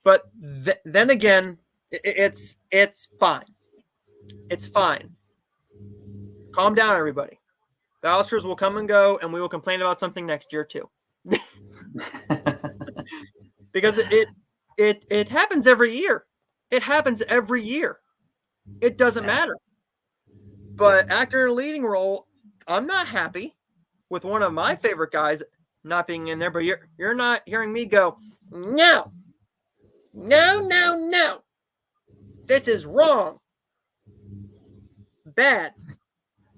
But then again, it's fine. It's fine. Calm down, everybody. The Oscars will come and go, and we will complain about something next year too. Because it happens every year. It happens every year. It doesn't matter. But actor in a leading role, I'm not happy with one of my favorite guys not being in there. But you're not hearing me go, no, no, no, no. This is wrong. Bad.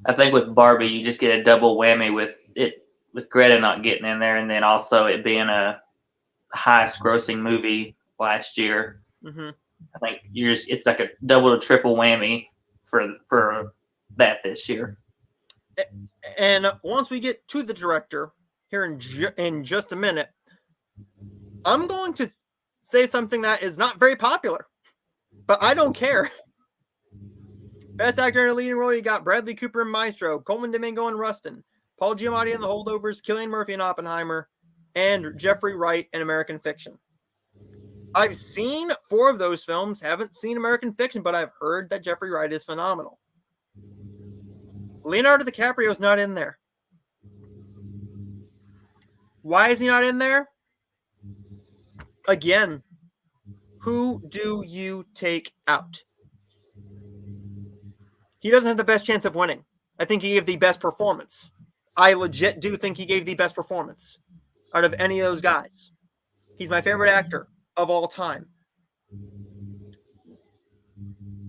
I think with Barbie, you just get a double whammy with Greta not getting in there, and then also it being a highest grossing movie last year. Mm-hmm. I think it's like a double or triple whammy for that this year. And once we get to the director here in just a minute, I'm going to say something that is not very popular, but I don't care. Best actor in a leading role, you got Bradley Cooper in Maestro, Coleman Domingo in Rustin, Paul Giamatti in The Holdovers, Cillian Murphy in Oppenheimer, and Jeffrey Wright in American Fiction. I've seen 4 of those films, haven't seen American Fiction, but I've heard that Jeffrey Wright is phenomenal. Leonardo DiCaprio is not in there. Why is he not in there? Again, who do you take out? He doesn't have the best chance of winning. I think he gave the best performance. I legit do think he gave the best performance out of any of those guys. He's my favorite actor of all time.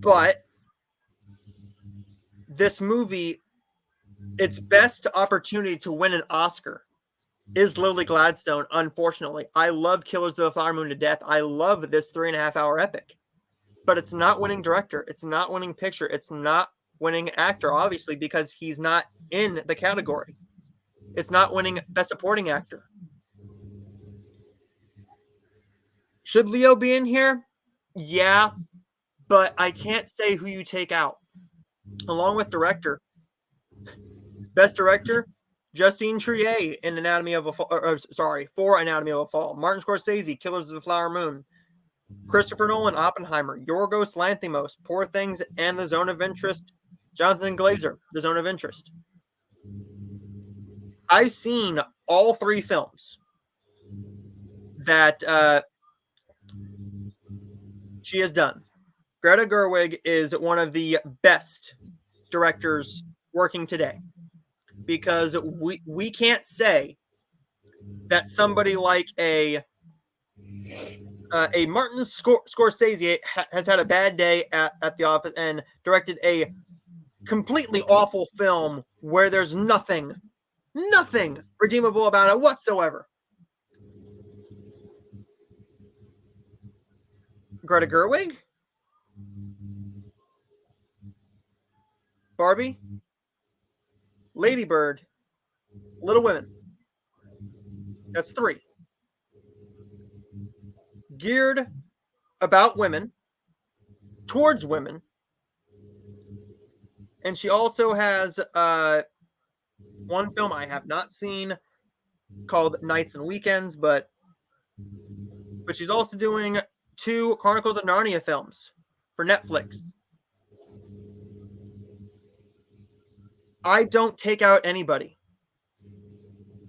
But this movie, its best opportunity to win an Oscar is Lily Gladstone, unfortunately. I love Killers of the Flower Moon to death. I love this 3.5-hour epic. But it's not winning director. It's not winning picture. It's not winning actor, obviously, because he's not in the category. It's not winning Best Supporting Actor. Should Leo be in here? Yeah, but I can't say who you take out. Along with director. Best director, Justine Triet in Anatomy of a Fall. For Anatomy of a Fall. Martin Scorsese, Killers of the Flower Moon. Christopher Nolan, Oppenheimer. Yorgos Lanthimos, Poor Things and The Zone of Interest. Jonathan Glazer, The Zone of Interest. I've seen all 3 films that she has done. Greta Gerwig is one of the best directors working today, because we can't say that somebody like a Martin Scorsese has had a bad day at the office and directed a completely awful film where there's nothing redeemable about it whatsoever. Greta Gerwig? Barbie? Lady Bird? Little Women? That's 3. Geared about women, towards women. And she also has one film I have not seen called Nights and Weekends, but she's also doing 2 Chronicles of Narnia films for Netflix. I don't take out anybody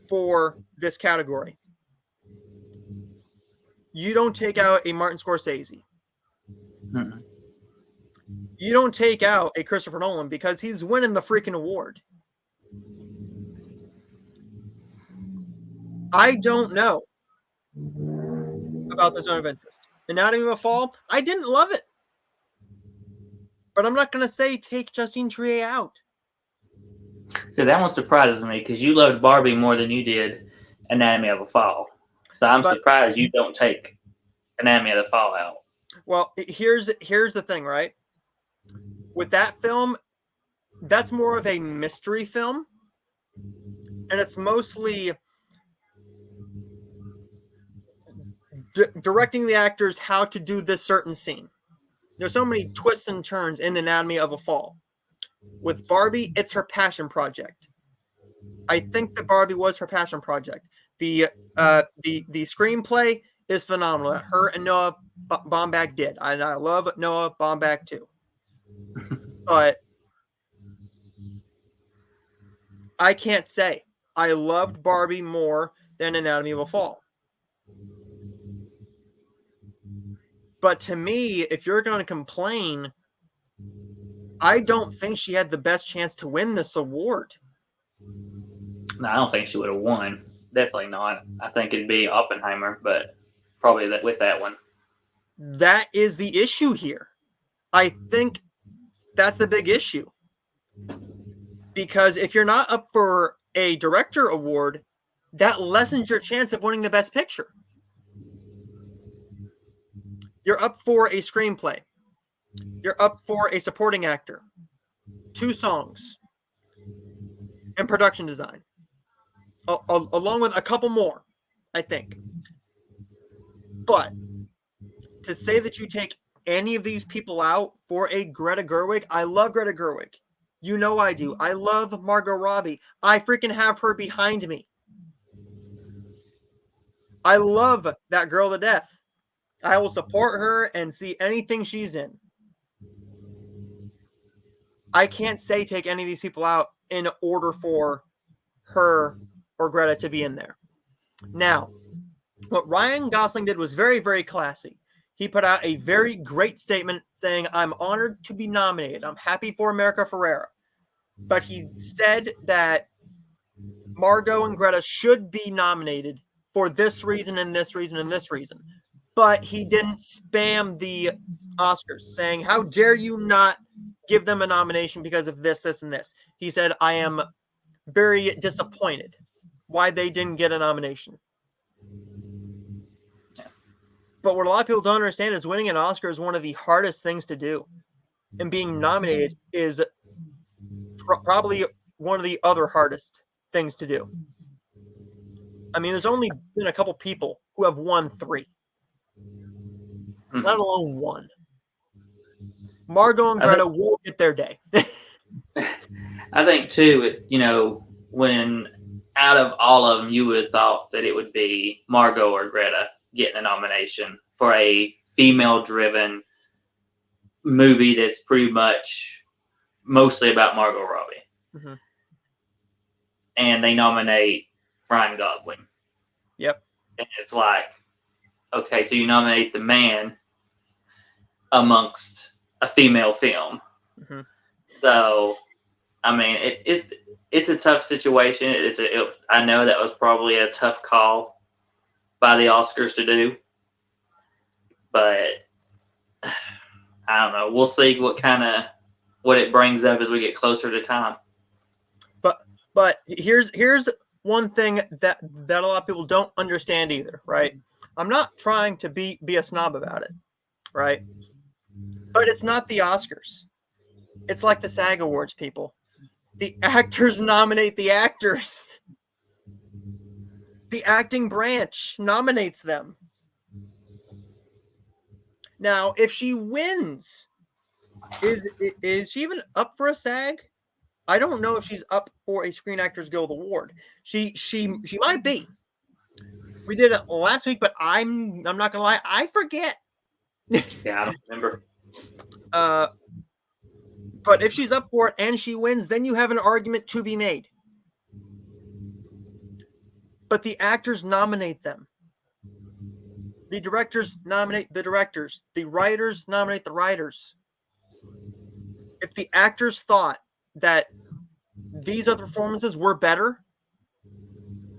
for this category. You don't take out a Martin Scorsese. Mm-mm. You don't take out a Christopher Nolan because he's winning the freaking award. I don't know about The Zone of Interest. Anatomy of a Fall, I didn't love it. But I'm not going to say take Justine Triet out. So that one surprises me because you loved Barbie more than you did Anatomy of a Fall. So I'm surprised you don't take Anatomy of the Fall out. Well, here's the thing, right? With that film, that's more of a mystery film. And it's mostly directing the actors how to do this certain scene. There's so many twists and turns in Anatomy of a Fall. With Barbie, it's her passion project. I think that Barbie was her passion project. The screenplay is phenomenal her and Noah Baumbach did. And I love Noah Baumbach too. But I can't say. I loved Barbie more than Anatomy of a Fall. But to me, if you're going to complain, I don't think she had the best chance to win this award. No, I don't think she would have won. Definitely not. I think it'd be Oppenheimer, but probably with that one. That is the issue here. I think that's the big issue. Because if you're not up for a director award, that lessens your chance of winning the best picture. You're up for a screenplay. You're up for a supporting actor, 2 songs, and production design, along with a couple more, I think. But to say that you take any of these people out for a Greta Gerwig, I love Greta Gerwig. You know I do. I love Margot Robbie. I freaking have her behind me. I love that girl to death. I will support her and see anything she's in. I can't say take any of these people out in order for her or Greta to be in there. Now, what Ryan Gosling did was very, very classy. He put out a very great statement saying, I'm honored to be nominated. I'm happy for America Ferrera. But he said that Margot and Greta should be nominated for this reason and this reason and this reason. But he didn't spam the Oscars saying, how dare you not give them a nomination because of this, this, and this. He said, I am very disappointed why they didn't get a nomination. But what a lot of people don't understand is winning an Oscar is one of the hardest things to do. And being nominated is probably one of the other hardest things to do. I mean, there's only been a couple people who have won 3. Let alone 1. Margot and Greta will get their day. I think, too, when out of all of them, you would have thought that it would be Margot or Greta getting a nomination for a female-driven movie that's pretty much mostly about Margot Robbie. Mm-hmm. And they nominate Ryan Gosling. Yep. And it's like, okay, so you nominate the man amongst a female film. Mm-hmm. So, I mean, it's a tough situation. I know that was probably a tough call by the Oscars to do, but I don't know. We'll see what it brings up as we get closer to time. But here's one thing that a lot of people don't understand either, right? I'm not trying to be a snob about it, right? But it's not the Oscars. It's like the SAG Awards, people. The actors nominate the actors. The acting branch nominates them. Now, if she wins, is she even up for a SAG? I don't know if she's up for a Screen Actors Guild Award. She might be. We did it last week, but I'm not gonna lie, I forget. Yeah, I don't remember. But if she's up for it and she wins, then you have an argument to be made. But the actors nominate them. The directors nominate the directors. The writers nominate the writers. If the actors thought that these other performances were better,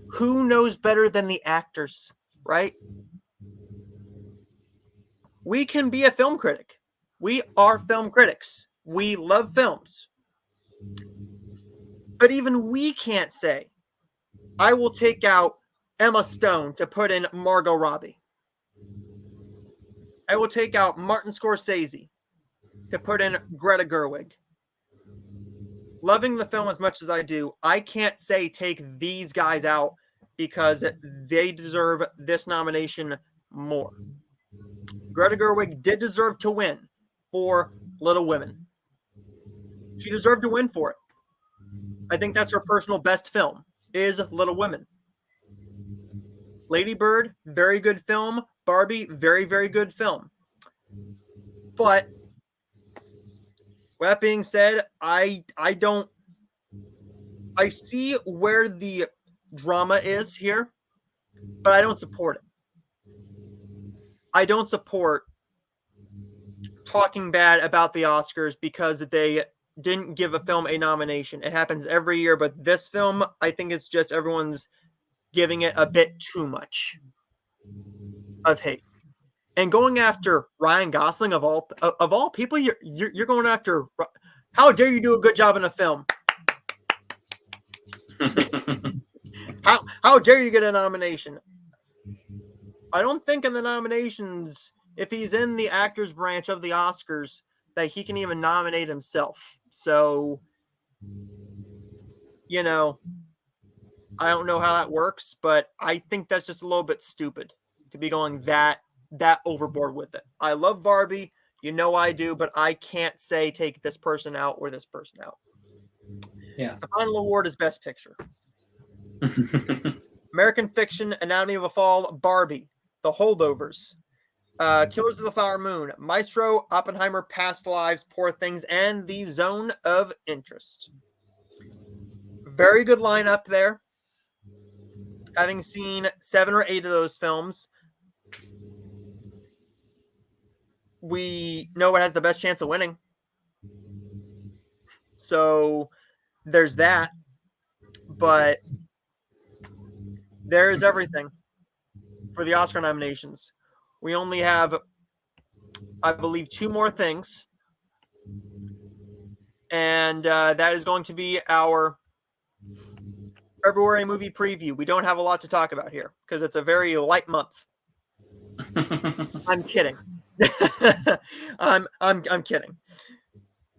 who knows better than the actors, right? We can be a film critic. We are film critics. We love films. But even we can't say, I will take out Emma Stone to put in Margot Robbie. I will take out Martin Scorsese to put in Greta Gerwig. Loving the film as much as I do, I can't say take these guys out because they deserve this nomination more. Greta Gerwig did deserve to win for Little Women. She deserved to win for it. I think that's her personal best film, is Little Women. Lady Bird, very good film. Barbie, very, very good film. But With that being said, I see where the drama is here, but I don't support it. I don't support talking bad about the Oscars because they didn't give a film a nomination. It happens every year, but this film, I think it's just everyone's giving it a bit too much of hate. And going after Ryan Gosling of all people, you're going after. How dare you do a good job in a film? How dare you get a nomination? I don't think in the nominations, if he's in the actors branch of the Oscars, that he can even nominate himself. So, you know, I don't know how that works, but I think that's just a little bit stupid to be going that overboard with it. I love Barbie, you know I do, but I can't say take this person out or this person out. Yeah. The final award is Best Picture. American Fiction, Anatomy of a Fall, Barbie, The Holdovers, Killers of the Flower Moon, Maestro, Oppenheimer, Past Lives, Poor Things, and The Zone of Interest. Very good lineup there. Having seen 7 or 8 of those films, we know what has the best chance of winning. So there's that. But there is everything for the Oscar nominations. We only have, I believe, 2 more things. And that is going to be our February movie preview. We don't have a lot to talk about here because it's a very light month. I'm kidding. I'm kidding.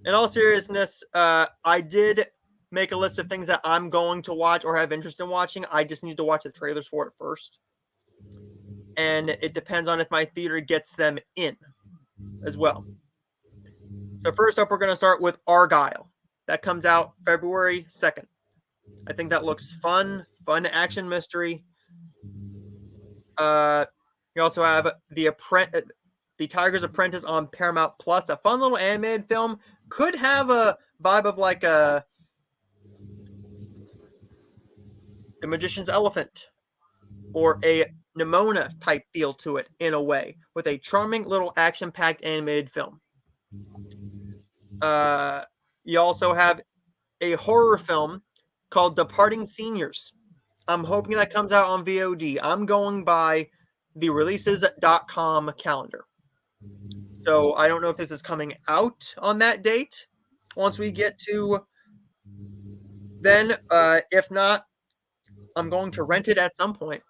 In all seriousness, I did make a list of things that I'm going to watch or have interest in watching. I just need to watch the trailers for it first. And it depends on if my theater gets them in as well. So first up, we're going to start with Argyle. That comes out February 2nd. I think that looks fun action mystery. You also have the Tiger's Apprentice on Paramount Plus, a fun little animated film. Could have a vibe of like The Magician's Elephant or a Nimona type feel to it in a way, with a charming little action-packed animated film. You also have a horror film called Departing Seniors. I'm hoping that comes out on VOD. I'm going by the releases.com calendar. So I don't know if this is coming out on that date once we get to then. If not, I'm going to rent it at some point.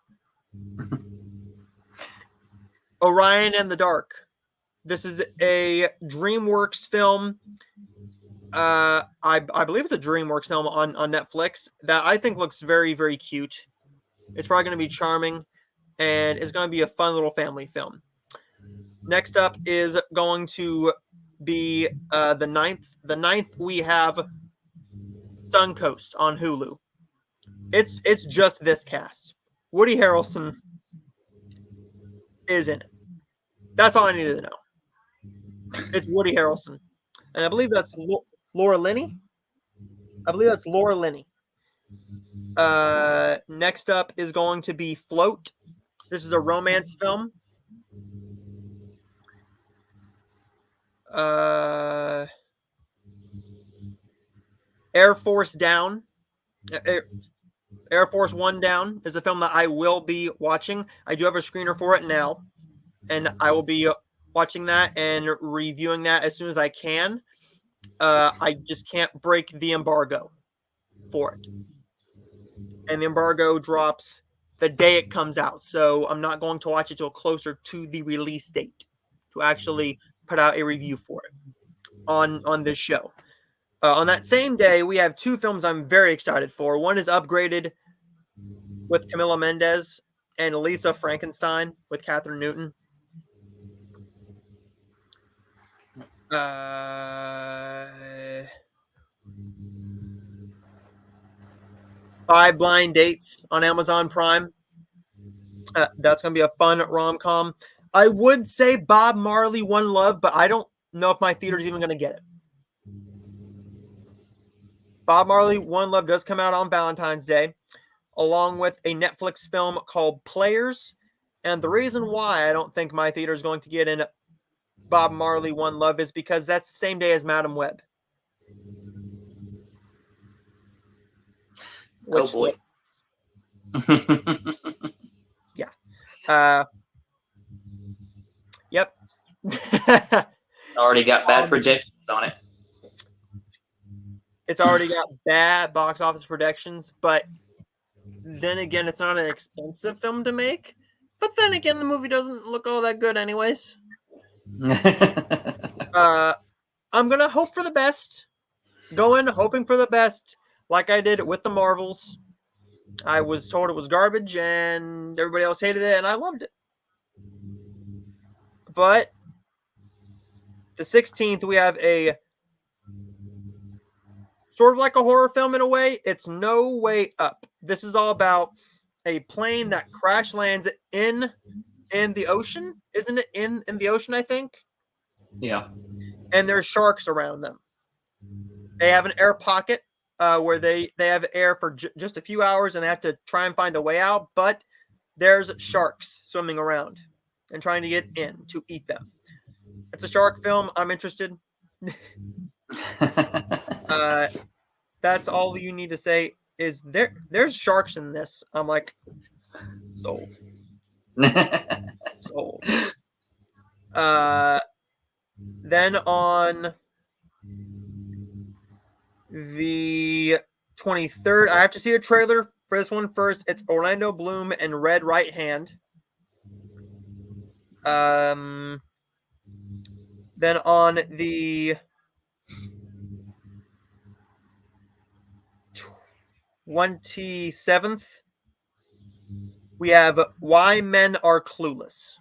Orion and the Dark. This is a DreamWorks film. I believe it's a DreamWorks film on Netflix that I think looks very, very cute. It's probably going to be charming, and it's going to be a fun little family film. Next up is going to be the 9th. The 9th, we have Suncoast on Hulu. It's just this cast. Woody Harrelson is in it. That's all I needed to know. It's Woody Harrelson. And I believe that's Laura Linney. Next up is going to be Float. This is a romance film. Air Force Down. Air Force One Down is a film that I will be watching. I do have a screener for it now, and I will be watching that and reviewing that as soon as I can. I just can't break the embargo for it. And the embargo drops the day it comes out, so I'm not going to watch it till closer to the release date to actually put out a review for it on this show. On that same day, we have 2 films I'm very excited for. One is Upgraded with Camila Mendes and Lisa Frankenstein with Catherine Newton. Five Blind Dates on Amazon Prime. That's going to be a fun rom-com. I would say Bob Marley, One Love, but I don't know if my theater is even going to get it. Bob Marley One Love does come out on Valentine's Day, along with a Netflix film called Players. And the reason why I don't think my theater is going to get in Bob Marley One Love is because that's the same day as Madam Web. Oh boy. Yep. Already got bad projections on it. It's already got bad box office projections, but then again, it's not an expensive film to make. But then again, the movie doesn't look all that good anyways. I'm going to hope for the best. Go in hoping for the best, like I did with the Marvels. I was told it was garbage, and everybody else hated it, and I loved it. But the 16th, we have a sort of like a horror film in a way. It's No Way Up. This is all about a plane that crash lands in the ocean. Isn't it in the ocean, I think? Yeah. And there's sharks around them. They have an air pocket where they have air for just a few hours, and they have to try and find a way out. But there's sharks swimming around and trying to get in to eat them. It's a shark film. I'm interested. That's all you need to say is there's sharks in this. I'm like, sold. Sold. Then on the 23rd, I have to see a trailer for this one first. It's Orlando Bloom and Red Right Hand. Then on the 27th, we have Why Men Are Clueless.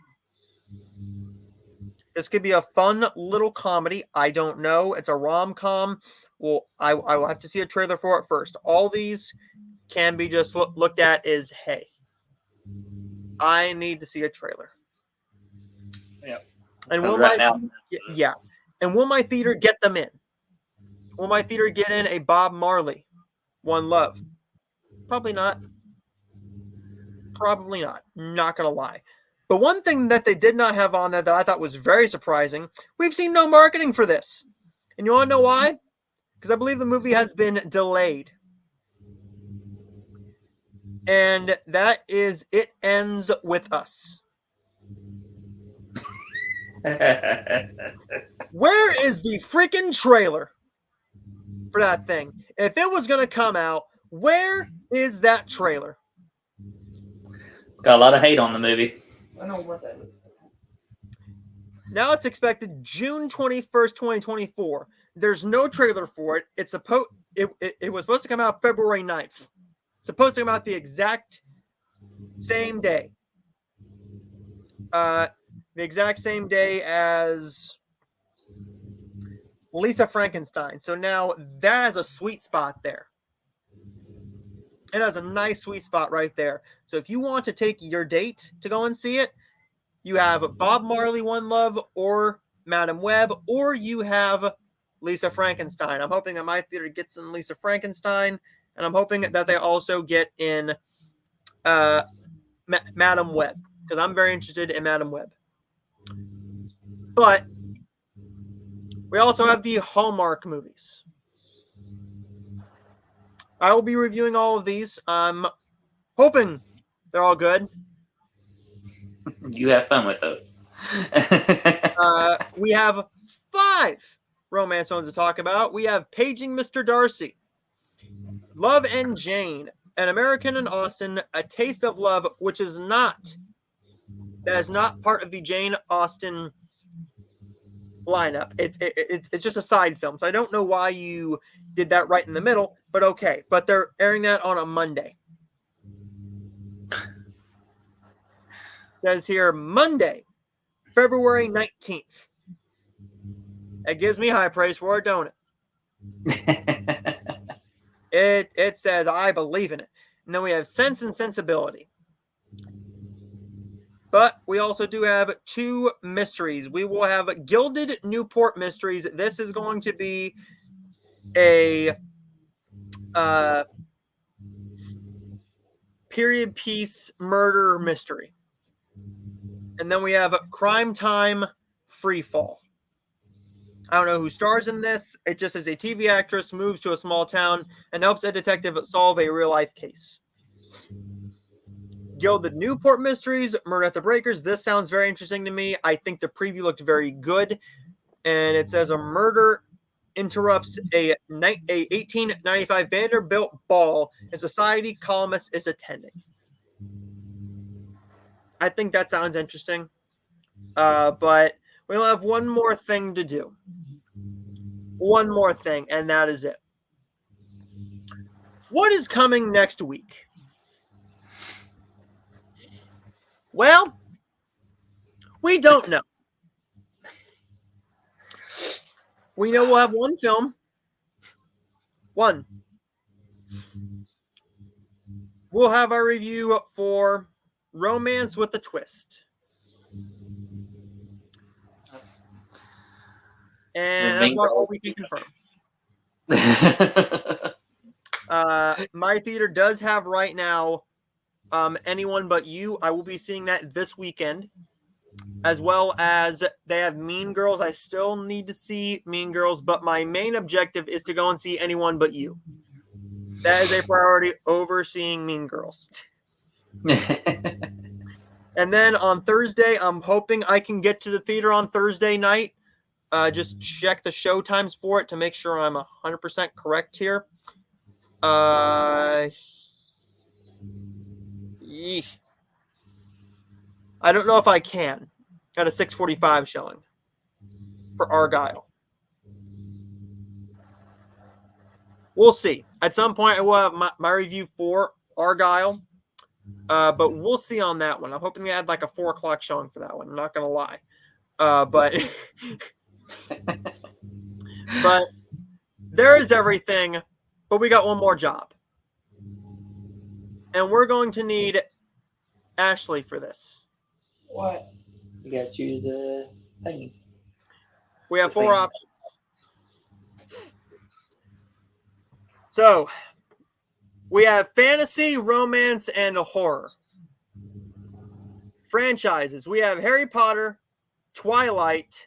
This could be a fun little comedy. I don't know. It's a rom-com. Well, I will have to see a trailer for it first. All these can be just looked at as, hey, I need to see a trailer. Yeah. And will And will my theater get them in? Will my theater get in a Bob Marley One Love? Probably not. Probably not. Not gonna lie. But one thing that they did not have on there that I thought was very surprising, we've seen no marketing for this. And you want to know why? Because I believe the movie has been delayed. And that is It Ends With Us. Where is the freaking trailer for that thing? If it was going to come out, where is that trailer? It's got a lot of hate on the movie. I don't know what that is. Now it's expected June 21st, 2024. There's no trailer for it. It was supposed to come out February 9th. Supposed to come out the exact same day. The exact same day as Lisa Frankenstein. So now that has a sweet spot there. It has a nice sweet spot right there. So if you want to take your date to go and see it, you have Bob Marley One Love or Madam Web, or you have Lisa Frankenstein. I'm hoping that my theater gets in Lisa Frankenstein, and I'm hoping that they also get in Madam Web, because I'm very interested in Madam Web. But we also have the Hallmark movies. I will be reviewing all of these. I'm hoping they're all good. You have fun with those. We have 5 romance films to talk about. We have Paging Mr. Darcy, Love and Jane, An American in Austin, A Taste of Love, which is not part of the Jane Austen lineup. It's just a side film. So I don't know why you did that right in the middle, but okay. But they're airing that on a Monday. It says here Monday, February 19th. That gives me high praise for it, don't it? It says I believe in it. And then we have Sense and Sensibility. But we also do have 2 mysteries. We will have Gilded Newport Mysteries. This is going to be a period piece murder mystery. And then we have Crime Time Free Fall. I don't know who stars in this. It just says a TV actress moves to a small town and helps a detective solve a real-life case. Gilded Newport Mysteries, Murder at the Breakers. This sounds very interesting to me. I think the preview looked very good. And it says a murder interrupts a 1895 Vanderbilt ball a society columnist is attending. I think that sounds interesting. But we'll have one more thing to do. One more thing, and that is it. What is coming next week? Well, we don't know. We know we'll have one film. One. We'll have our review for Romance with a Twist. And that's about all we can confirm. My theater does have right now Anyone But You. I will be seeing that this weekend. As well as they have Mean Girls. I still need to see Mean Girls, but my main objective is to go and see Anyone But You. That is a priority over seeing Mean Girls. And then on Thursday, I'm hoping I can get to the theater on Thursday night. Just check the show times for it to make sure I'm 100% correct here. I don't know if I can. At a 6:45 showing for Argyle. We'll see. At some point, I will have my review for Argyle, but we'll see on that one. I'm hoping to add like a 4 o'clock showing for that one. I'm not going to lie. But but there is everything, but we got one more job. And we're going to need Ashley for this. What? You got to choose the thing. We have 4 options. So, we have fantasy, romance, and horror. Franchises. We have Harry Potter, Twilight,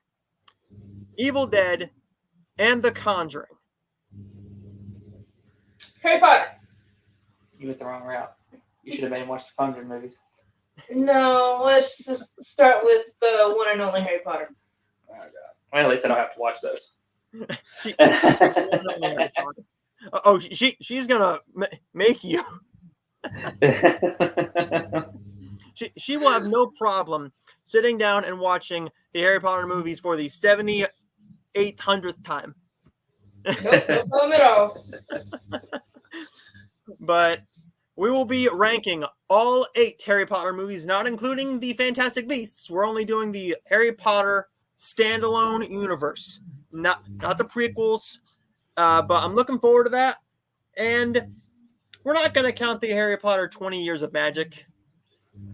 Evil Dead, and The Conjuring. Harry Potter. You went the wrong route. You should have made him watch the Conjuring movies. No, let's just start with the one and only Harry Potter. Oh, God. Well, at least I don't have to watch those. She's gonna make you. She will have no problem sitting down and watching the Harry Potter movies for the 7800th time. Nope, no problem at all. But we will be ranking all 8 Harry Potter movies, not including the Fantastic Beasts. We're only doing the Harry Potter standalone universe, not the prequels. But I'm looking forward to that. And we're not going to count the Harry Potter 20 Years of Magic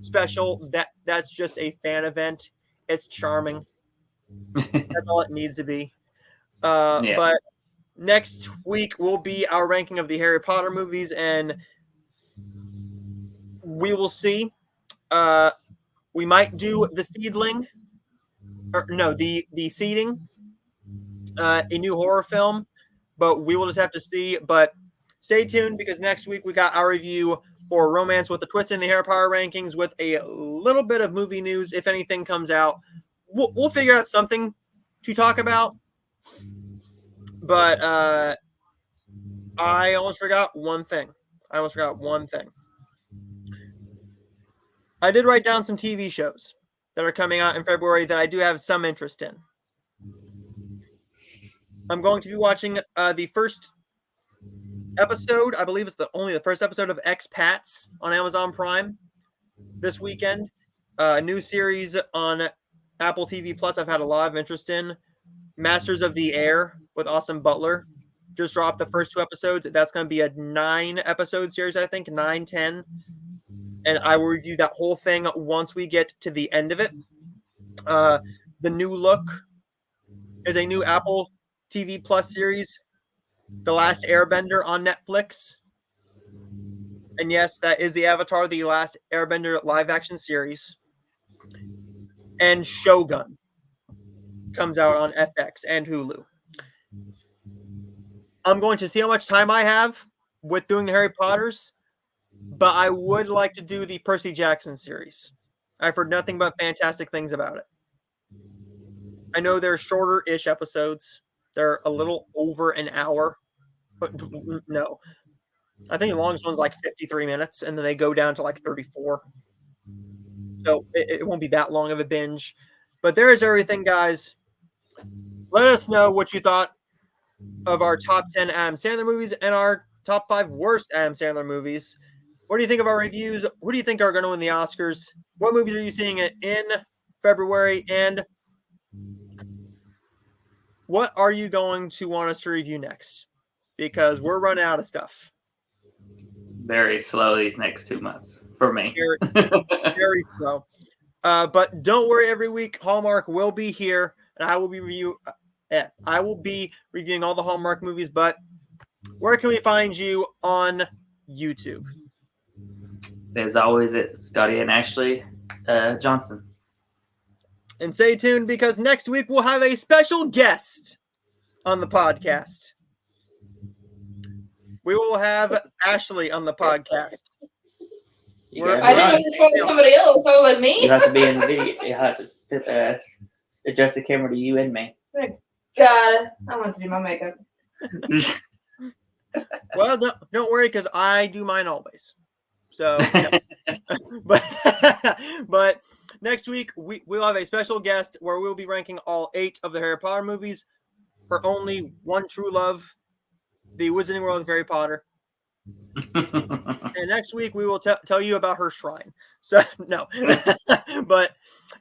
special. That's just a fan event. It's charming. That's all it needs to be. Yeah. But next week will be our ranking of the Harry Potter movies, and we will see. We might do The Seedling. Or no, the Seeding. A new horror film. But we will just have to see. But stay tuned, because next week we got our review for Romance with a Twist in the Harry Potter rankings with a little bit of movie news, if anything comes out. We'll figure out something to talk about. But I almost forgot one thing. I did write down some TV shows that are coming out in February that I do have some interest in. I'm going to be watching the first episode. I believe it's only the first episode of Expats on Amazon Prime this weekend. A new series on Apple TV Plus I've had a lot of interest in. Masters of the Air with Austin Butler. Just dropped the first 2 episodes. That's going to be a 9-episode series, I think. 9, 10. And I will review that whole thing once we get to the end of it. The New Look is a new Apple TV Plus series The Last Airbender on Netflix. And yes, that is the Avatar, The Last Airbender live action series. And Shogun comes out on FX and Hulu. I'm going to see how much time I have with doing the Harry Potters, but I would like to do the Percy Jackson series. I've heard nothing but fantastic things about it. I know they're shorter-ish episodes. They're a little over an hour. But no. I think the longest one's like 53 minutes, and then they go down to like 34. So it won't be that long of a binge. But there is everything, guys. Let us know what you thought of our top 10 Adam Sandler movies and our top 5 worst Adam Sandler movies. What do you think of our reviews? Who do you think are going to win the Oscars? What movies are you seeing in February? And what are you going to want us to review next? Because we're running out of stuff. Very slow these next 2 months for me. Very slow. But don't worry, every week Hallmark will be here, and I will be reviewing all the Hallmark movies. But where can we find you on YouTube? As always, it's Scottie and Ashley Johnson. And stay tuned because next week we'll have a special guest on the podcast. We will have Ashley on the podcast. I didn't know this was somebody else, so like me. You have to be in the video. You have to adjust the camera to you and me. God, I want to do my makeup. Well, don't worry, because I do mine always. So, but next week we'll have a special guest where we'll be ranking all 8 of the Harry Potter movies for only one true love, the Wizarding World of Harry Potter. And next week we will tell you about her shrine. So no, but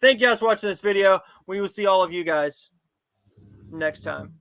thank you guys for watching this video. We will see all of you guys next time.